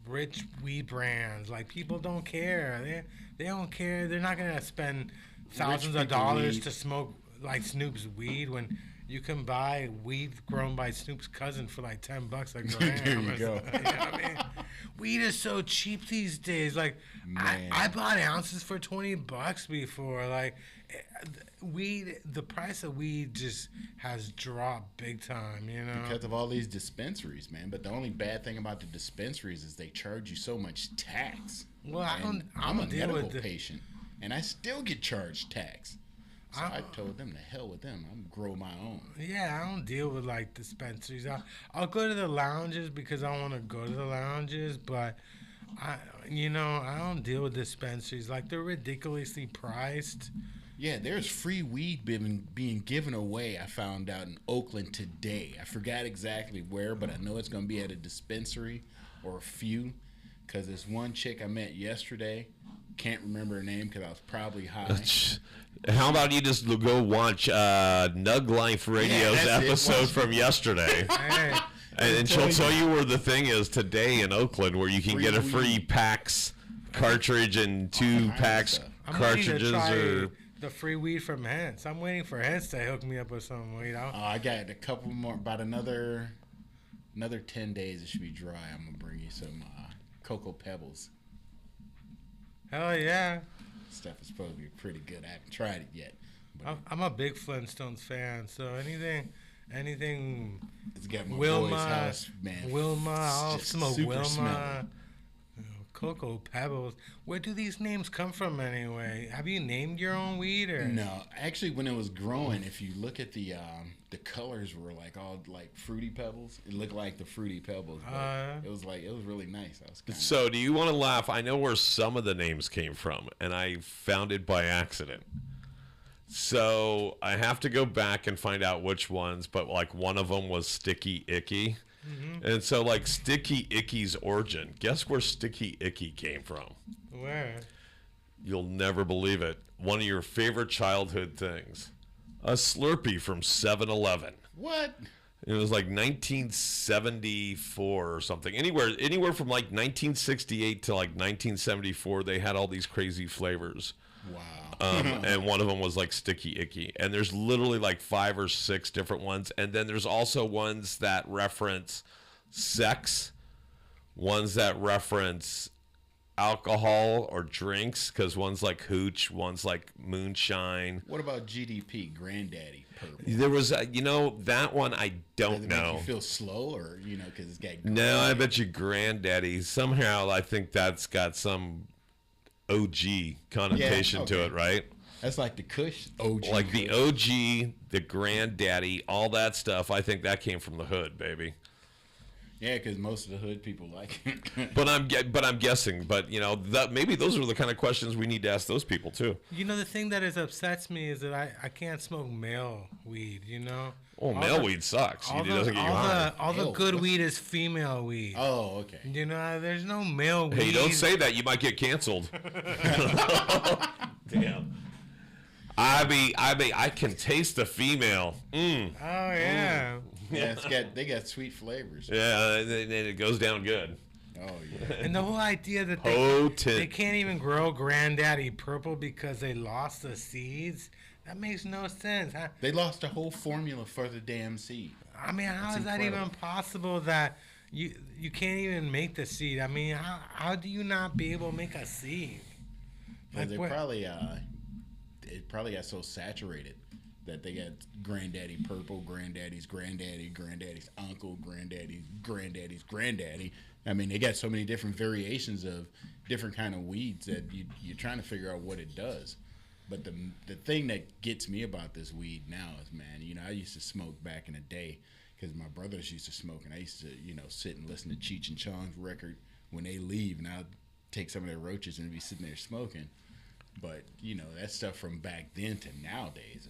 rich weed brands, like people don't care. They don't care. They're not gonna spend thousands of dollars to smoke like Snoop's weed when you can buy weed grown by Snoop's cousin for like $10 a gram. There you go. You know what I mean? Weed is so cheap these days. Like I bought ounces for $20 before. Like weed, the price of weed just has dropped big time. You know, because of all these dispensaries, man. But the only bad thing about the dispensaries is they charge you so much tax. Well, I'm a medical patient, and I still get charged tax. So I told them to hell with them. I'm gonna grow my own. Yeah, I don't deal with like dispensaries. I'll go to the lounges because I want to go to the lounges, but I don't deal with dispensaries. Like they're ridiculously priced. Yeah, there's free weed being given away. I found out in Oakland today. I forgot exactly where, but I know it's gonna be at a dispensary or a few. Cause there's one chick I met yesterday. Can't remember her name because I was probably high. How about you just go watch Nug Life Radio's episode from yesterday, and she'll tell you where the thing is today in Oakland, where you can get a free PAX cartridge and 2 PAX cartridges or the free weed from Hens. I'm waiting for Hens to hook me up with some weed. I got a couple more, about another 10 days. It should be dry. I'm gonna bring you some Cocoa Pebbles. Hell yeah. Stuff is supposed to be pretty good. I haven't tried it yet. But I'm a big Flintstones fan, so anything it's got my Wilma, boy's house, man. Wilma, I'll Just smoke super Wilma. smelly. Cocoa Pebbles. Where do these names come from anyway? Have you named your own weed or? No, actually, when it was growing, if you look at the colors were like all like Fruity Pebbles. It looked like the Fruity Pebbles. But it was really nice. I was kinda, So, do you want to laugh? I know where some of the names came from, and I found it by accident. So, I have to go back and find out which ones, but like one of them was Sticky Icky. And so, like, Sticky Icky's origin, guess where Sticky Icky came from? Where? You'll never believe it. One of your favorite childhood things. A Slurpee from 7-Eleven. what? It was like 1974 or something. Anywhere from like 1968 to like 1974, they had all these crazy flavors. Wow. And one of them was like Sticky Icky. And there's literally like 5 or 6 different ones. And then there's also ones that reference sex, ones that reference alcohol or drinks, because one's like hooch, one's like moonshine. What about GDP, Granddaddy Purple? There was, that one I Does don't it know. make you feel slow, or because it's got No, I bet you Granddaddy. Somehow I think that's got some OG connotation to okay. it, right? That's like the Kush OG. Like the OG, the Granddaddy, all that stuff. I think that came from the hood, baby. Yeah, because most of the hood people like it. But I'm guessing. But maybe those are the kind of questions we need to ask those people too. The thing that upsets me is that I can't smoke male weed. Oh, male weed sucks. It doesn't get you high. All the Male, good what's- weed is female weed. Oh, okay. There's no male weed. Hey, don't say that. You might get canceled. Damn. I can taste the female. Oh yeah. Yeah, they got sweet flavors. Yeah, and it goes down good. Oh yeah. And the whole idea that they Potent. can't even grow Granddaddy Purple because they lost the seeds, that makes no sense. They lost the whole formula for the damn seed. I mean, how That's is that incredible. even possible that you can't even make the seed? I mean, how do you not be able to make a seed? Because they what- probably it probably got so saturated that they got Granddaddy Purple, Granddaddy's Granddaddy, Granddaddy's Uncle, Granddaddy's Granddaddy. I mean, they got so many different variations of different kind of weeds that you're trying to figure out what it does. But the thing that gets me about this weed now is, man, I used to smoke back in the day because my brothers used to smoke, and I used to, sit and listen to Cheech and Chong's record when they leave, and I'd take some of their roaches and be sitting there smoking. But that stuff from back then to nowadays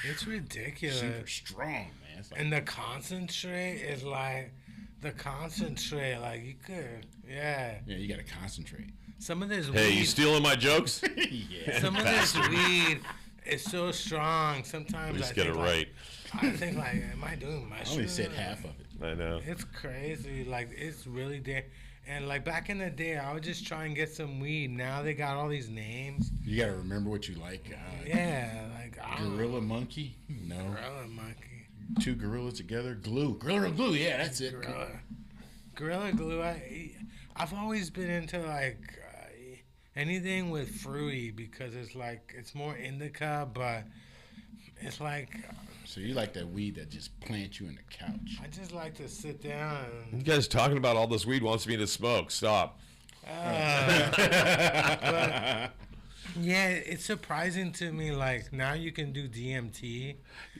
It's ridiculous. super strong, man. It's like, And the concentrate is like you could, yeah. yeah, you got to concentrate. Some of this Hey, you weed, stealing my jokes? Yeah. some of this weed is so strong. Sometimes Please I get think it right. I think am I doing my I only said half of it. I know. It's crazy. Like, it's really and like back in the day, I would just try and get some weed. Now they got all these names. You got to remember what you like. Yeah, like Gorilla monkey? No. Gorilla monkey. 2 gorillas together? Glue. Gorilla glue. Yeah, that's it. Gorilla glue. I've always been into like anything with fruity because it's more indica, but it's like So you like that weed that just plants you in the couch? I just like to sit down. You guys talking about all this weed wants me to smoke. Stop. Yeah, it's surprising to me. Like now you can do DMT.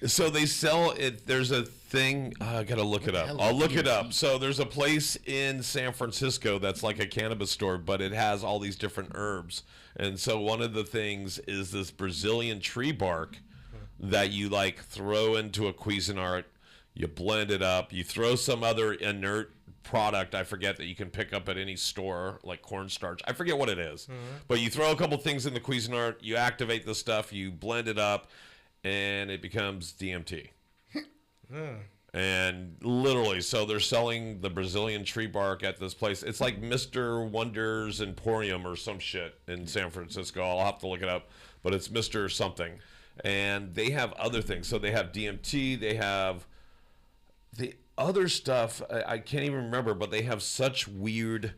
So they sell it. There's a thing. I gotta look it up. hell I'll is look it DMT? up. So there's a place in San Francisco that's like a cannabis store, but it has all these different herbs. And so one of the things is this Brazilian tree bark that you like throw into a Cuisinart. You blend it up. You throw some other inert product, I forget, that you can pick up at any store, like cornstarch. I forget what it is. But you throw a couple things in the Cuisinart, you activate the stuff, you blend it up, and it becomes DMT. And literally, so they're selling the Brazilian tree bark at this place. It's like Mr. Wonder's Emporium or some shit in San Francisco. I'll have to look it up, but it's Mr. something. And they have other things. So they have DMT, they have the other stuff. I can't even remember, but they have such weird.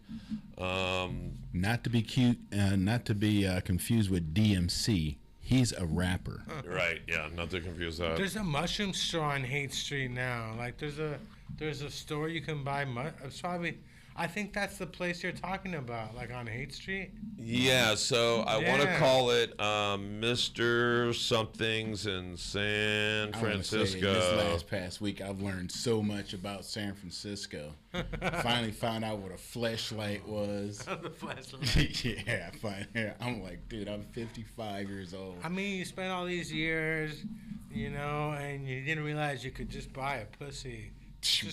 Not to be cute, not to be confused with DMC. He's a rapper. Right, yeah, not to confuse that. There's a mushroom store on Haight Street now. Like there's a store you can buy. It's probably. I think that's the place you're talking about, like on Haight Street. Yeah, so I want to Yeah. call it Mr. Somethings in San I wanna say, Francisco. this past week, I've learned so much about San Francisco. Finally found out what a fleshlight was. The flashlight. Yeah, I'm like, dude, I'm 55 years old. I mean, you spent all these years, and you didn't realize you could just buy a pussy.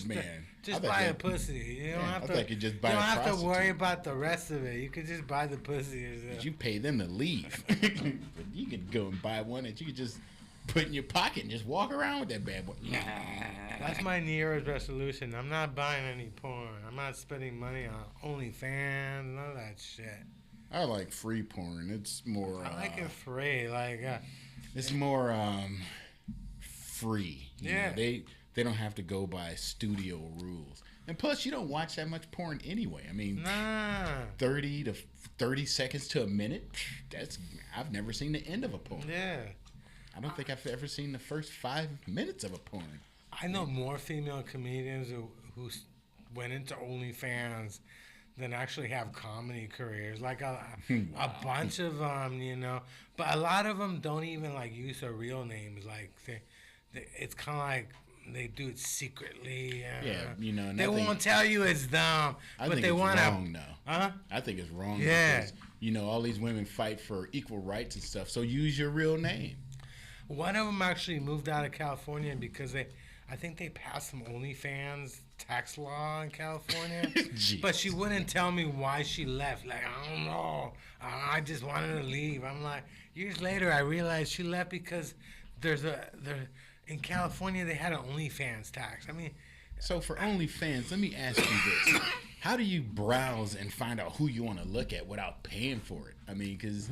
Man, Just I buy a thought pussy. You don't Yeah, have I to. thought you just buy you don't a have to worry prostitute. about the rest of it. You could just buy the pussy yourself. you pay them to leave. But you could go and buy one that you could just put in your pocket and just walk around with that bad boy. That's my New Year's resolution. I'm not buying any porn. I'm not spending money on OnlyFans, none of that shit. I like free porn. It's more. I like it free. Like, It's more free. You Yeah. know, they don't have to go by studio rules. And plus, you don't watch that much porn anyway. I mean, nah. 30 to 30 seconds to a minute. I've never seen the end of a porn. Yeah. I don't think I've ever seen the first 5 minutes of a porn. I know more female comedians who went into OnlyFans than actually have comedy careers. Like a bunch of them, but a lot of them don't even like use their real names. Like it's kind of like they do it secretly. Yeah, and they I think- won't tell you it's them, I but think they it's want wrong, to. though. Huh? I think it's wrong Yeah. because, all these women fight for equal rights and stuff. So use your real name. One of them actually moved out of California because I think they passed some OnlyFans tax law in California. Jeez. But she wouldn't tell me why she left. Like, I don't know. I just wanted to leave. I'm like, years later, I realized she left because in California, they had an OnlyFans tax. I mean, So for OnlyFans, let me ask you this. How do you browse and find out who you want to look at without paying for it? I mean, because,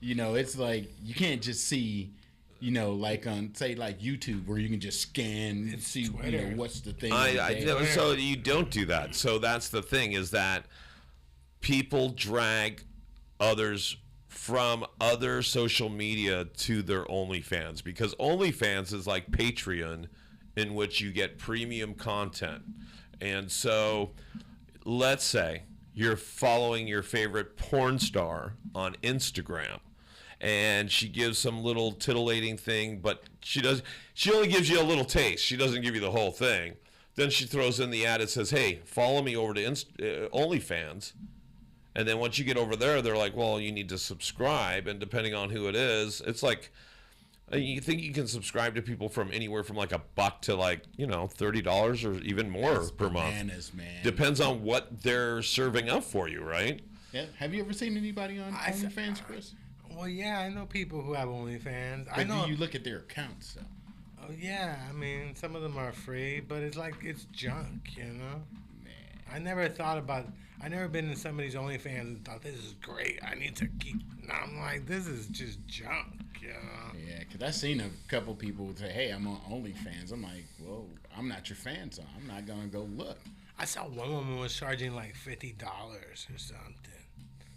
it's like you can't just see, like on, say, like YouTube where you can just scan and see, Twitter. what's the thing. So you don't do that. So that's the thing, is that people drag others from other social media to their OnlyFans, because OnlyFans is like Patreon, in which you get premium content. And so let's say you're following your favorite porn star on Instagram, and she gives some little titillating thing, but she only gives you a little taste. She doesn't give you the whole thing. Then she throws in the ad that says, hey, follow me over to OnlyFans. And then once you get over there, they're like, well, you need to subscribe. And depending on who it is, it's like, you think you can subscribe to people from anywhere from like $1 to like, $30 or even more per month. Bananas, man. Depends on what they're serving up for you, right? Yeah. Have you ever seen anybody on OnlyFans, Chris? well, yeah, I know people who have OnlyFans. I But know. do you look at their accounts, though? Oh, yeah, I mean, some of them are free, but it's like it's junk, Man. I never been in somebody's OnlyFans and thought, this is great, I need to keep. No, I'm like, this is just junk, Yeah, because I've seen a couple people say, hey, I'm on OnlyFans. I'm like, well, I'm not your fan, so I'm not going to go look. I saw one woman was charging like $50 or something.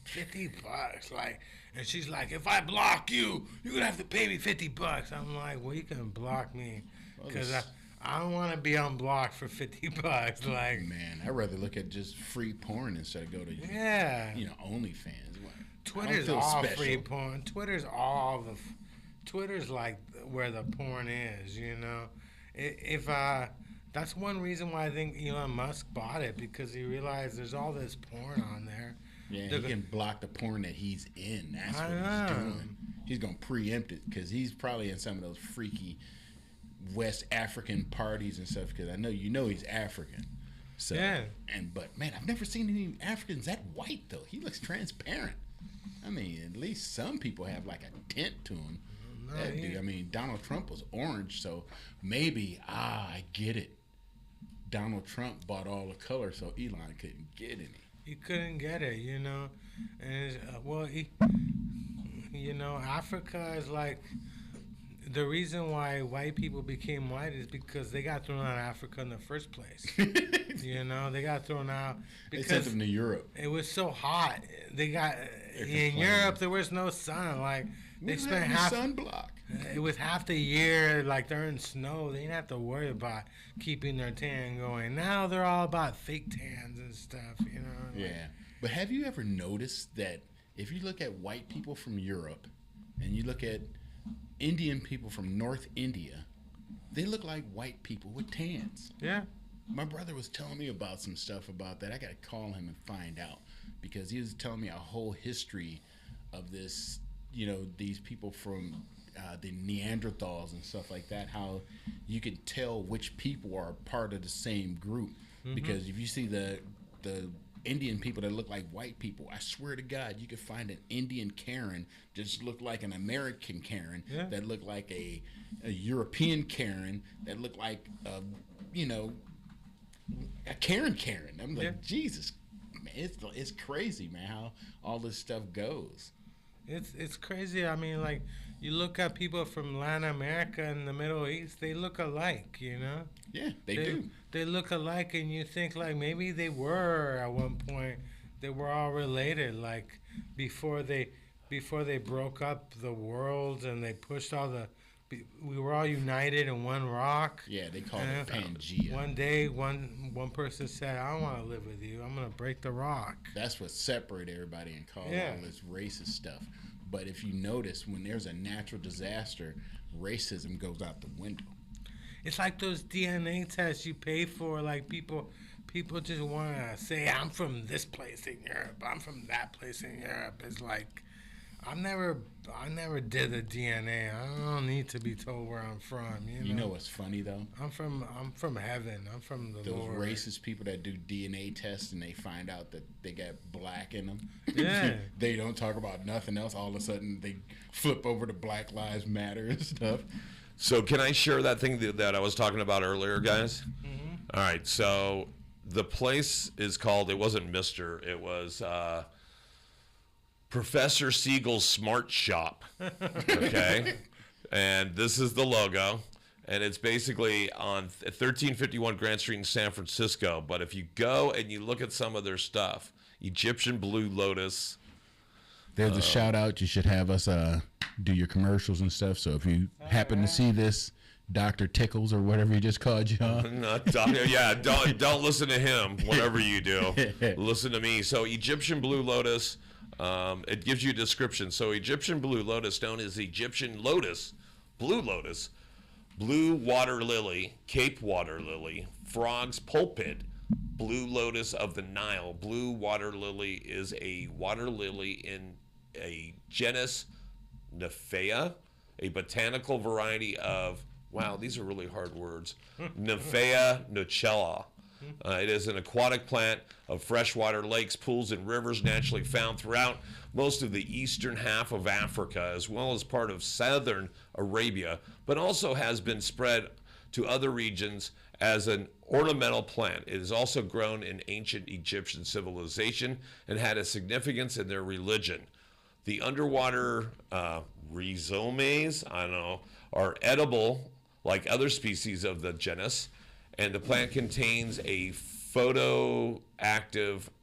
$50, like, and she's like, if I block you, you're gonna have to pay me $50. I'm like, well, you can block me, because I don't want to be unblocked for $50. Like, Man, I'd rather look at just free porn instead of go to, yeah, OnlyFans. Twitter's feel all special. free porn. Twitter's like where the porn is, If that's one reason why I think Elon Musk bought it, because he realized there's all this porn on there. Yeah, They're he go- can block the porn that he's in. That's I what know. he's doing. He's going to preempt it because he's probably in some of those freaky West African parties and stuff, because I know he's African. So, Yeah. But man, I've never seen any Africans that white, though. He looks transparent. I mean, at least some people have like a tint to him. No, That he- dude, I mean, Donald Trump was orange, so maybe, I get it. Donald Trump bought all the color, so Elon couldn't get any. He couldn't get it, you know. And Africa is like the reason why white people became white is because they got thrown out of Africa in the first place. You know, they got thrown out They sent because them to Europe. it was so hot. They got in complaining. Europe. There was no sun. Like they spent half. sunblock. It was half the year, like they're in snow. They didn't have to worry about keeping their tan going. Now they're all about fake tans and stuff, you know. Yeah. But have you ever noticed that if you look at white people from Europe and you look at Indian people from North India, they look like white people with tans. Yeah. My brother was telling me about some stuff about that. I got to call him and find out because he was telling me a whole history of this, you know, these people from the Neanderthals and stuff like that, how you can tell which people are part of the same group. Because if you see the Indian people that look like white people, I swear to God, you could find an Indian Karen just look like an American Karen, that look like a European Karen, that look like you know, a Karen. I'm like, Jesus, man, it's crazy, man, how all this stuff goes. It's crazy. I mean, like, you look at people from Latin America and the Middle East, they look alike, you know? Yeah, they do. They look alike, and you think, like, maybe they were at one point. They were all related, like, before they broke up the world and they pushed all the... We were all united in one rock. Yeah, they call it Pangea. One day, one person said, I don't want to live with you. I'm going to break the rock. That's what separated everybody and caused all this racist stuff. But if you notice, when there's a natural disaster, racism goes out the window. It's like those DNA tests you pay for. Like people just want to say, I'm from this place in Europe. I'm from that place in Europe. It's like, I never did the DNA. I don't need to be told where I'm from. You know what's funny though? I'm from heaven. I'm from the Those Lord. racist people that do DNA tests and they find out that they got black in them. Yeah. They don't talk about nothing else. All of a sudden they flip over to Black Lives Matter and stuff. So can I share that thing that I was talking about earlier, guys? All right. So the place is called, it wasn't Mr., it was Professor Siegel's Smart Shop. Okay. And this is the logo. And it's basically on 1351 Grand Street in San Francisco. But if you go and you look at some of their stuff, Egyptian Blue Lotus. There's a shout out. You should have us do your commercials and stuff. So if you happen to see this, Dr. Tickles or whatever he just called you on. Don't listen to him. Whatever you do, listen to me. So Egyptian Blue Lotus, it gives you a description. So Egyptian Blue Lotus, known as Egyptian Lotus, Blue Lotus, Blue Water Lily, Cape Water Lily, Frog's Pulpit, Blue Lotus of the Nile. Blue water lily is a water lily in a genus Nymphaea, a botanical variety of, wow, these are really hard words, Nymphaea nucella. It is an aquatic plant of freshwater lakes, pools, and rivers naturally found throughout most of the eastern half of Africa, as well as part of southern Arabia, but also has been spread to other regions as an ornamental plant. It is also grown in ancient Egyptian civilization and had a significance in their religion. The underwater rhizomes, are edible like other species of the genus, and the plant contains a photoactive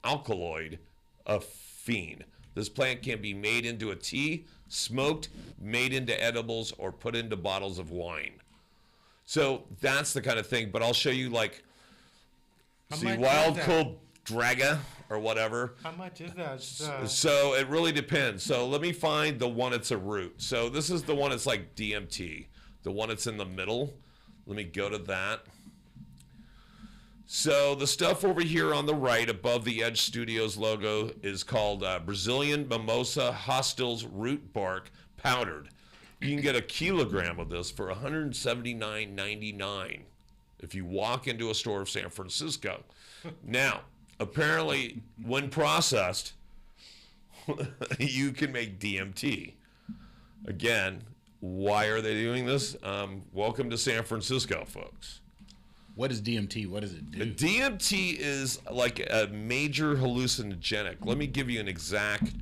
alkaloid, a phene. This plant can be made into a tea, smoked, made into edibles, or put into bottles of wine. So that's the kind of thing, but I'll show you wild cold draga or whatever. How much is that? So it really depends. So let me find the one that's a root. So this is the one that's like DMT, the one that's in the middle. Let me go to that. So the stuff over here on the right above the Edge Studios logo is called Brazilian Mimosa Hostils Root Bark Powdered. You can get a kilogram of this for $179.99 if you walk into a store of San Francisco. Now, apparently, when processed, you can make DMT. Again, why are they doing this? Welcome to San Francisco, folks. What is DMT? What does it do? DMT is like a major hallucinogenic. Let me give you an exact.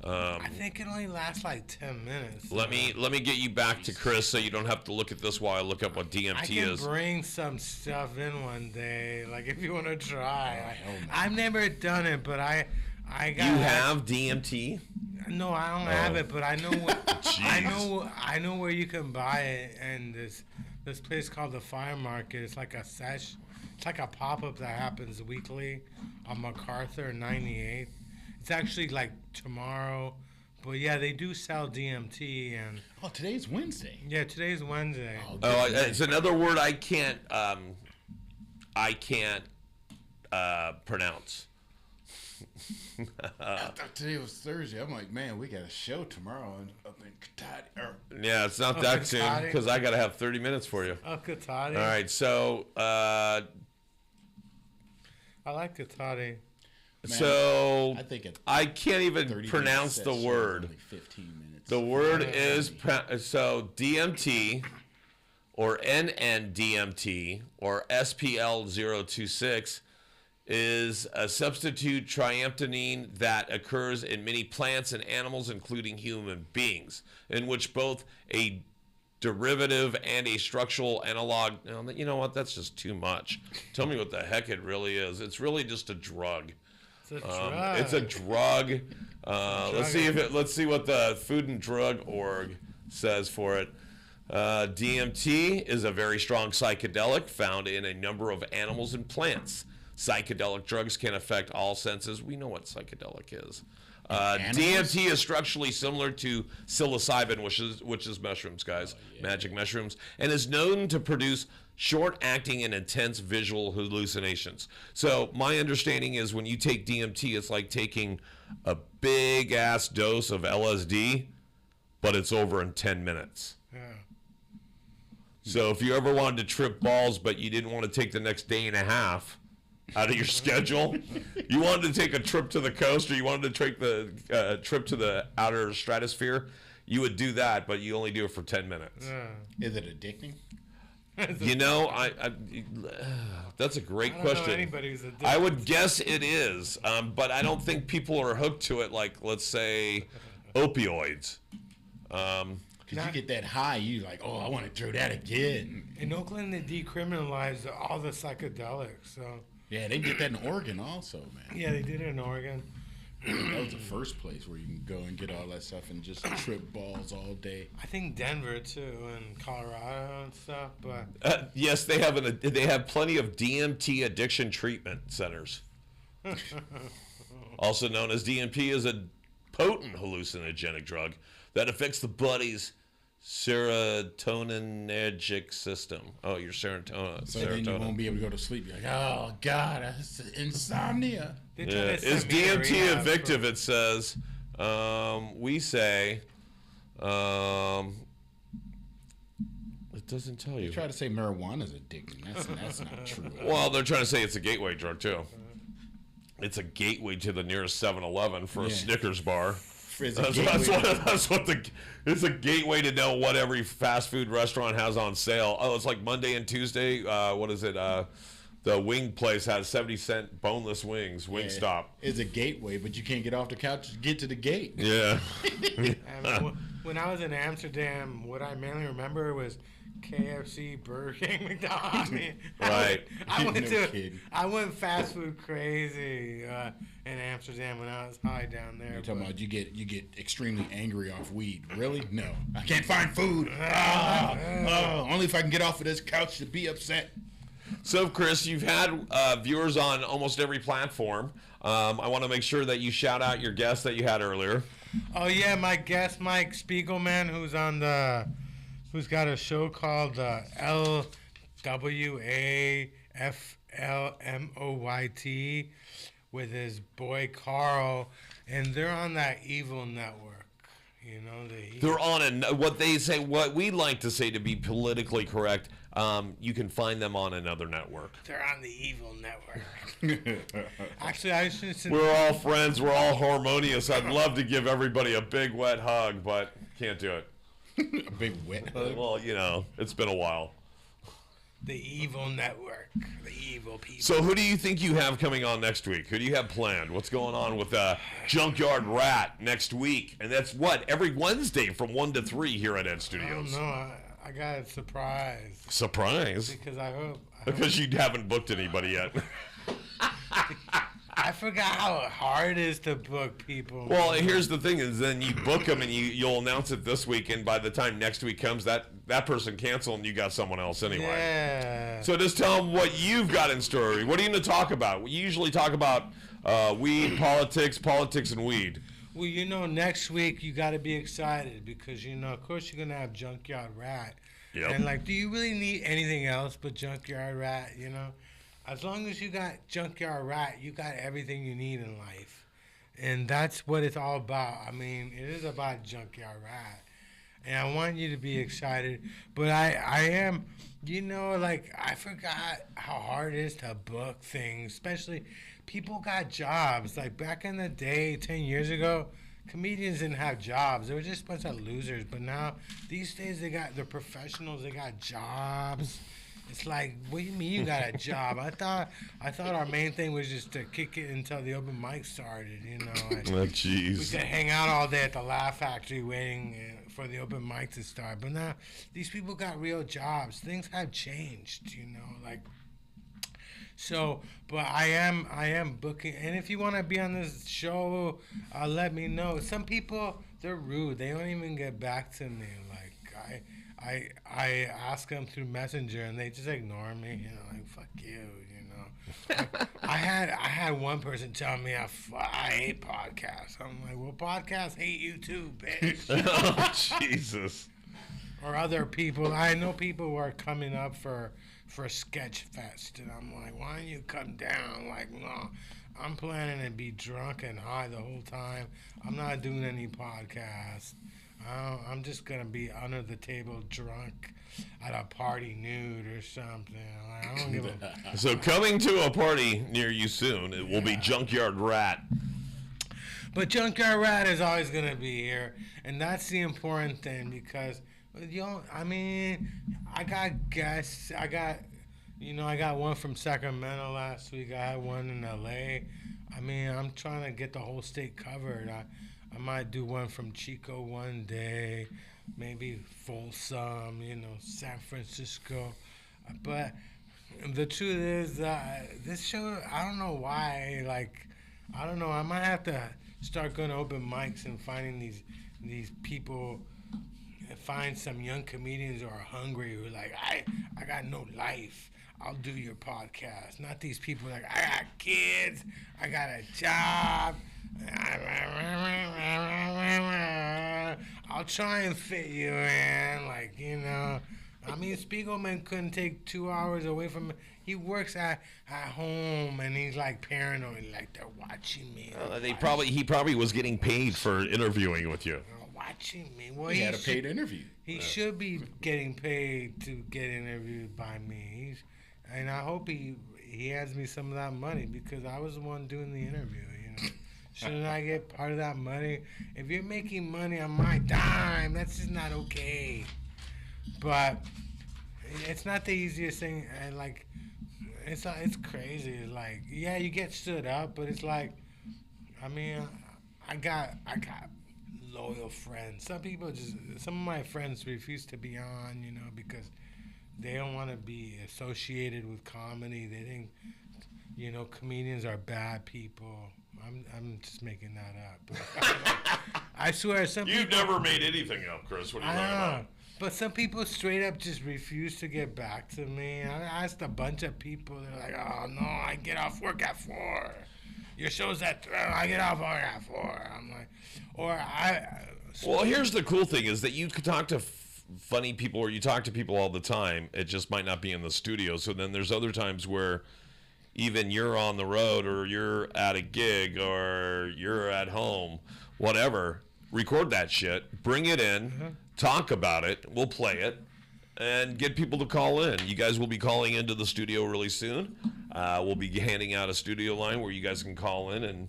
I think it only lasts like 10 minutes. Let me get you back to Chris so you don't have to look at this while I look up what DMT I can is. bring some stuff in one day, like if you want to try. hell no. I've never done it, but I got. You have DMT? No, I don't have it, but I know what Jeez. I know where you can buy it, and this place called the Fire Market. It's like a sesh. It's like a pop-up that happens weekly on MacArthur 98. It's actually like tomorrow, but yeah, they do sell DMT, and Oh, today's Wednesday. yeah, today's Wednesday. Oh, it's another word I can't pronounce. I thought today was Thursday. I'm like, man, we got a show tomorrow up in Katati. Yeah, it's not Oh, that soon Katati? because I got to have 30 minutes for you. Oh, Katati. All right, so I like Katati. I think I can't even 30 pronounce the word. Only 15 minutes. The word is so DMT or NN-DMT or SPL026 is a substitute triamphene that occurs in many plants and animals, including human beings, in which both a derivative and a structural analog. You know what? That's just too much. Tell me what the heck it really is. It's really just a drug. It's a drug. It's a drug. Let's see what the Food and Drug Org says for it. DMT is a very strong psychedelic found in a number of animals and plants. Psychedelic drugs can affect all senses. We know what psychedelic is. DMT is structurally similar to psilocybin, which is mushrooms, guys, magic mushrooms, and is known to produce short-acting and intense visual hallucinations. So my understanding is when you take DMT, it's like taking a big-ass dose of LSD, but it's over in 10 minutes. Yeah. So if you ever wanted to trip balls, but you didn't want to take the next day and a half out of your schedule, you wanted to take a trip to the coast or you wanted to take the trip to the outer stratosphere, you would do that, but you only do it for 10 minutes. Yeah. Is it addicting? You know, that's a great I don't know question. anybody who's addicted. I would guess it is, but I don't think people are hooked to it like, let's say, opioids. Because you get that high, you like, oh, I want to throw that again. In Oakland, they decriminalized all the psychedelics. So Yeah, they did that in Oregon also, man. yeah, they did it in Oregon. That was the first place where you can go and get all that stuff and just trip balls all day. I think Denver too, and Colorado and stuff. But Yes, they have plenty of DMT addiction treatment centers. Also known as DMT is a potent hallucinogenic drug that affects the body's serotonergic system. Oh, your serotonin. So then you won't be able to go to sleep. You're like, oh, God, that's insomnia. they tried Yeah. to send Is me to DMT rehab for- addictive? It says. We say. It doesn't tell you. You try to say marijuana's addicting. That's not true. Well, they're trying to say it's a gateway drug too. It's a gateway to the nearest 7-Eleven for a Yeah. Snickers bar. It's a That's what it's a gateway to know what every fast food restaurant has on sale. Oh, it's like Monday and Tuesday. What is it? The wing place has 70-cent boneless wings. Wingstop. It's a gateway, but you can't get off the couch to get to the gate. Yeah. And when I was in Amsterdam, what I mainly remember was KFC, Burger King, McDonald's. I mean, Right. I went No kidding. I went fast food crazy in Amsterdam when I was high down there. You're talking but- about you get extremely angry off weed. Really? No. I can't find food. Only if I can get off of this couch to be upset. So, Chris, you've had viewers on almost every platform. I want to make sure that you shout out your guest that you had earlier. Oh yeah, my guest Mike Spiegelman, who's got a show called LWAFLMOYT with his boy Carl, and they're on that Evil Network. You know, They're on what they say, what we like to say to be politically correct. You can find them on another network. they're on the Evil Network. Actually, I should. We're all friends. We're all harmonious. I'd love to give everybody a big wet hug, but can't do it. A big wet hug. Well, you know, it's been a while. The evil network. The evil people. So who do you think you have coming on next week? Who do you have planned? What's going on with Junkyard Rat next week? And that's what? Every Wednesday from 1 to 3 here at Ed I don't Studios. know. I got a surprise. Surprise. Because I hope Because you haven't booked anybody yet. I forgot how hard it is to book people. Well, here's the thing: is then you book them and you'll announce it this week, and by the time next week comes, that person canceled and you got someone else anyway. Yeah. So just tell them what you've got in story. What are you going to talk about? We usually talk about weed, politics, and weed. Well, next week you got to be excited because, of course you're going to have Junkyard Rat. Yep. And, do you really need anything else but Junkyard Rat, As long as you got Junkyard Rat, you got everything you need in life. And that's what it's all about. I mean, it is about Junkyard Rat. And I want you to be excited. But I am, I forgot how hard it is to book things, especially people got jobs. Like back in the day, 10 years ago, comedians didn't have jobs. They were just a bunch of losers. But now, these days, they're professionals. They got jobs. It's like, what do you mean you got a job? I thought our main thing was just to kick it until the open mic started, Oh, jeez. We could hang out all day at the Laugh Factory waiting for the open mic to start. But now, these people got real jobs. Things have changed, So, but I am booking, and if you want to be on this show, let me know. Some people, they're rude. They don't even get back to me. I ask them through Messenger, and they just ignore me. Fuck you. I had one person tell me I hate podcasts. I'm like, well, podcasts hate you too, bitch. Oh, Jesus. Or other people. I know people who are coming up for Sketch Fest, and I'm like, why don't you come down? Like, no, I'm planning to be drunk and high the whole time. I'm not doing any podcasts. I'm just gonna be under the table drunk at a party nude or something. I don't give a. So coming to a party near you soon, it will be Junkyard Rat. But Junkyard Rat is always gonna be here, and that's the important thing because I got guests. I got one from Sacramento last week. I had one in LA. I'm trying to get the whole state covered. I might do one from Chico one day, maybe Folsom, San Francisco. But the truth is, this show, I don't know why, I don't know. I might have to start going to open mics and finding these people, find some young comedians who are hungry, who are like, I got no life. I'll do your podcast. Not these people like, I got kids, I got a job. I'll try and fit you in, Spiegelman couldn't take 2 hours away from me. He works at home, and he's paranoid, they're watching me. He probably was getting paid for interviewing with you. Watching me. Well, he had a paid interview. He should be getting paid to get interviewed by me. And I hope he hands me some of that money because I was the one doing the interview, Shouldn't I get part of that money? If you're making money on my dime, that's just not okay. But it's not the easiest thing. And it's crazy. Yeah, you get stood up, but it's I got loyal friends. Some of my friends refuse to be on, because they don't want to be associated with comedy. They think, comedians are bad people. I'm just making that up. I swear, You've never made anything up, Chris. What are you talking about? But some people straight up just refuse to get back to me. I asked a bunch of people. They're like, oh, no, I get off work at 4. Your show's at 3. I get off work at 4. I'm like, Well, here's the cool thing is that you could talk to funny people or you talk to people all the time. It just might not be in the studio. So then there's other times where even you're on the road or you're at a gig or you're at home, whatever, record that shit, bring it in, talk about it, we'll play it, and get people to call in. You guys will be calling into the studio really soon. We'll be handing out a studio line where you guys can call in and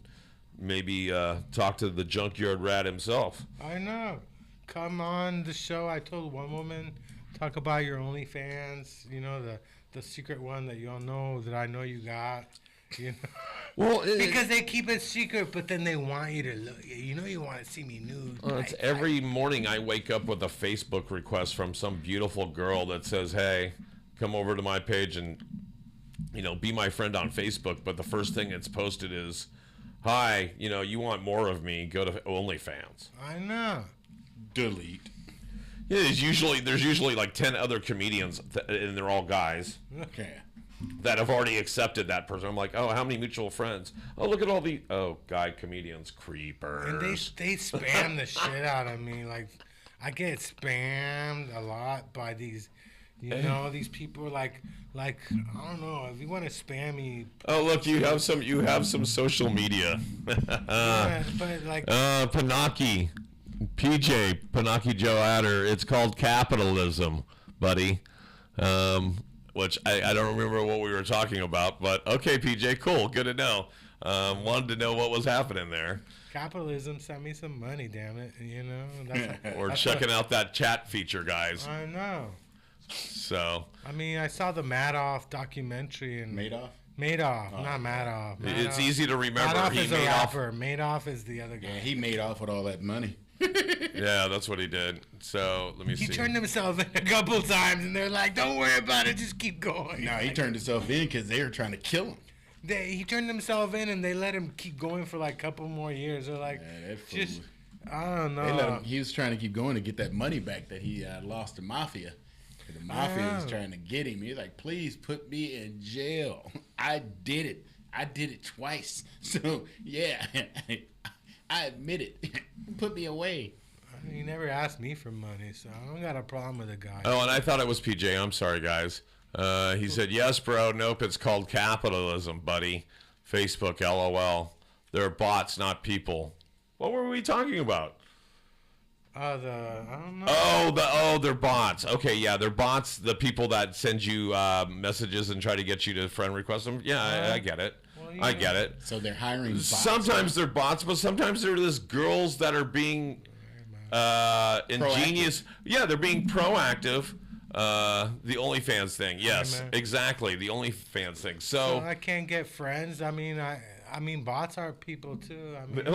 maybe talk to the Junkyard Rat himself. I know. Come on the show. I told one woman, talk about your OnlyFans, the the secret one that you all know that I know you got. You know? Well, Because they keep it secret, but then they want you to look. You know, you want to see me nude. it's every morning I wake up with a Facebook request from some beautiful girl that says, "Hey, come over to my page and, be my friend on Facebook." But the first thing it's posted is, "Hi, you want more of me? Go to OnlyFans." I know. Delete. Yeah, there's usually like 10 other comedians, and they're all guys Okay. that have already accepted that person. I'm like, oh, how many mutual friends? Oh, look at all the guy comedians, creepers. And they spam the shit out of me. Like, I get spammed a lot by these, these people. Like I don't know. If you want to spam me, Oh, look, you have some social media. yeah, but like, Panaki, PJ, Panaki Joe Adder. It's called capitalism, buddy. Which I don't remember what we were talking about, but okay, PJ, cool, good to know. Wanted to know what was happening there. capitalism sent me some money. Damn it, That's, We're checking out that chat feature, guys. I know. So I mean, I saw the Madoff documentary and Madoff? Madoff, not Madoff. it's easy to remember. Madoff He is a made off. rapper. Madoff is the other guy. Yeah, he made off with all that money. Yeah, that's what he did. So let me He see. turned himself in a couple times, and they're like, "Don't worry about it, just keep going." No, he turned himself in because they were trying to kill him. He turned himself in, and they let him keep going for like a couple more years. They're like, Yeah, that fool. just, I don't They let him, know. he was trying to keep going to get that money back that he lost to Mafia. The Mafia was Oh. trying to get him. He's like, please put me in jail. I did it. I did it twice. So, yeah, I admit it. Put me away. He never asked me for money, so I don't got a problem with the guy. Oh, and I thought it was PJ. I'm sorry, guys. He said, yes, bro. Nope, it's called capitalism, buddy. Facebook, LOL. They're bots, not people. What were we talking about? I don't know. They're bots. Okay, yeah, they're bots. The people that send you messages and try to get you to friend request them. Yeah, I get it. Well, I yeah. get it. So they're hiring bots. Sometimes they're bots, but sometimes they're just girls that are being ingenious. Yeah, they're being proactive. The OnlyFans thing. Yes, Amen. exactly. The OnlyFans thing. So So, I can't get friends. I mean, bots are people too. I mean,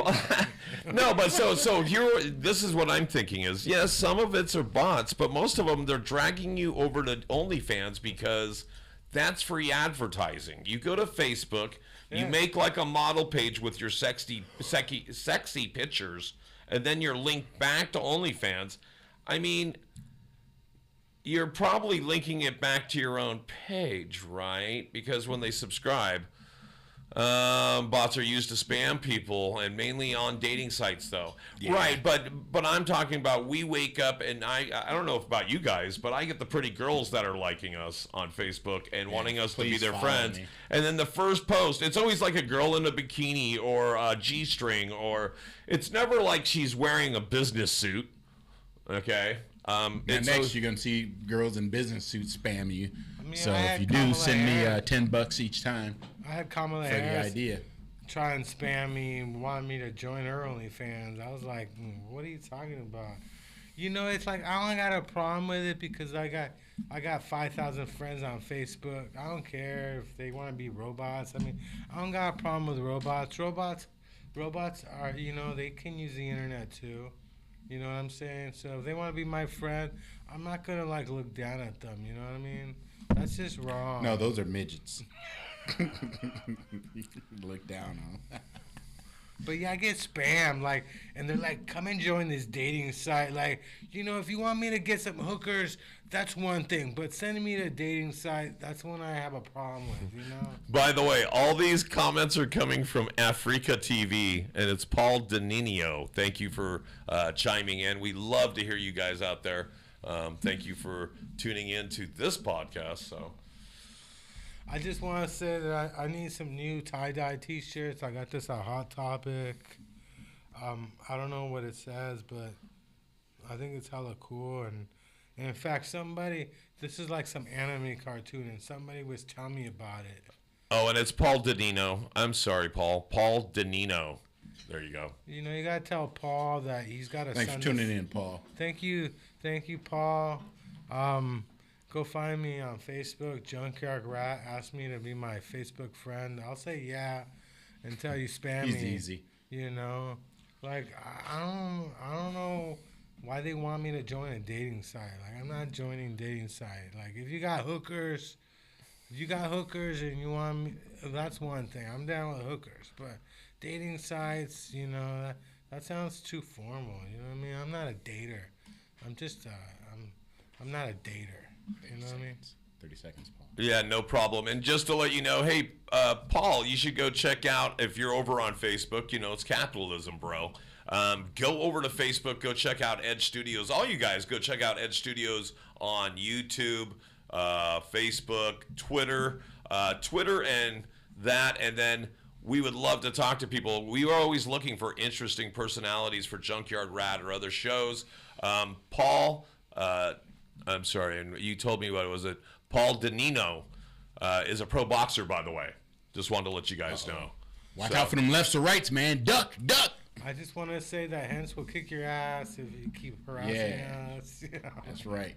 no, but so here, this is what I'm thinking is, yes, some of it's are bots, but most of them, they're dragging you over to OnlyFans because that's free advertising. You go to Facebook, you Yeah. make like a model page with your sexy pictures, and then you're linked back to OnlyFans. I mean, you're probably linking it back to your own page, right? Because when they subscribe, bots are used to spam people, and mainly on dating sites, though. Yeah. Right, but I'm talking about, we wake up, and I don't know about you guys, but I get the pretty girls that are liking us on Facebook and wanting us to be please their follow friends. me. And then the first post, it's always like a girl in a bikini or a G-string, or it's never like she's wearing a business suit. Okay. And It's next, always- you're going to see girls in business suits spam you. mean, So I if had you do, Kamala send me Harris. $10 each time I had Kamala for the Harris idea. try and spam me and want me to join her OnlyFans. I was like, what are you talking about? It's like I don't got a problem with it because I got 5,000 friends on Facebook. I don't care if they want to be robots. I mean, I don't got a problem with robots. Robots are, they can use the internet too. You know what I'm saying? So if they want to be my friend, I'm not gonna like look down at them. You know what I mean? That's just wrong. No, those are midgets. Look down on. But yeah, I get spammed, like, and they're like, come and join this dating site. Like, if you want me to get some hookers, that's one thing. But sending me to a dating site, that's one I have a problem with, By the way, all these comments are coming from Africa TV, and it's Paul Denino. Thank you for chiming in. We love to hear you guys out there. Thank you for tuning in to this podcast. So, I just want to say that I need some new tie-dye T-shirts. I got this at Hot Topic. I don't know what it says, but I think it's hella cool. And in fact, this is like some anime cartoon, and somebody was telling me about it. oh, and it's Paul Denino. I'm sorry, Paul. Paul Denino. There you go. You gotta tell Paul that he's got to Thanks for send tuning us- in, Paul. Thank you, Paul. go find me on Facebook, Junkyard Rat. Ask me to be my Facebook friend. I'll say yeah until you spam He's me. easy. You know, like I don't know why they want me to join a dating site. Like I'm not joining dating site. Like if you got hookers and you want me, that's one thing. I'm down with hookers, but dating sites, you know, that sounds too formal. You know what I mean? I'm not a dater. I'm just I'm not a dater. You know what I mean? 30 seconds, Paul. Yeah, no problem. And just to let you know, hey, Paul, you should go check out, if you're over on Facebook, you know, it's capitalism, bro. Go over to Facebook, go check out Edge Studios. All you guys, go check out Edge Studios on YouTube, Facebook, Twitter, and that. And then we would love to talk to people. We are always looking for interesting personalities for Junkyard Rat or other shows. Paul, I'm sorry, and you told me what was it? Paul Danino is a pro boxer, by the way. Just wanted to let you guys know. Watch out for them lefts or rights, man. Duck, duck. I just want to say that Hence will kick your ass if you keep harassing us. You know? That's right.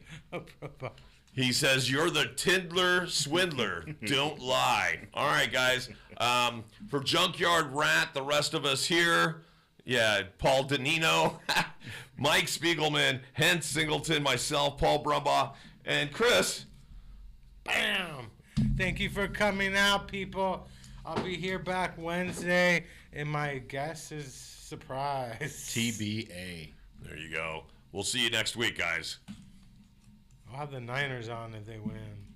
He says, you're the Tindler swindler. Don't lie. All right, guys. For Junkyard Rat, the rest of us here, yeah, Paul Danino, Mike Spiegelman, Hence Singleton, myself, Paul Brumbaugh, and Chris. Bam! Thank you for coming out, people. I'll be here back Wednesday, and my guest is surprise. TBA. There you go. We'll see you next week, guys. I'll have the Niners on if they win.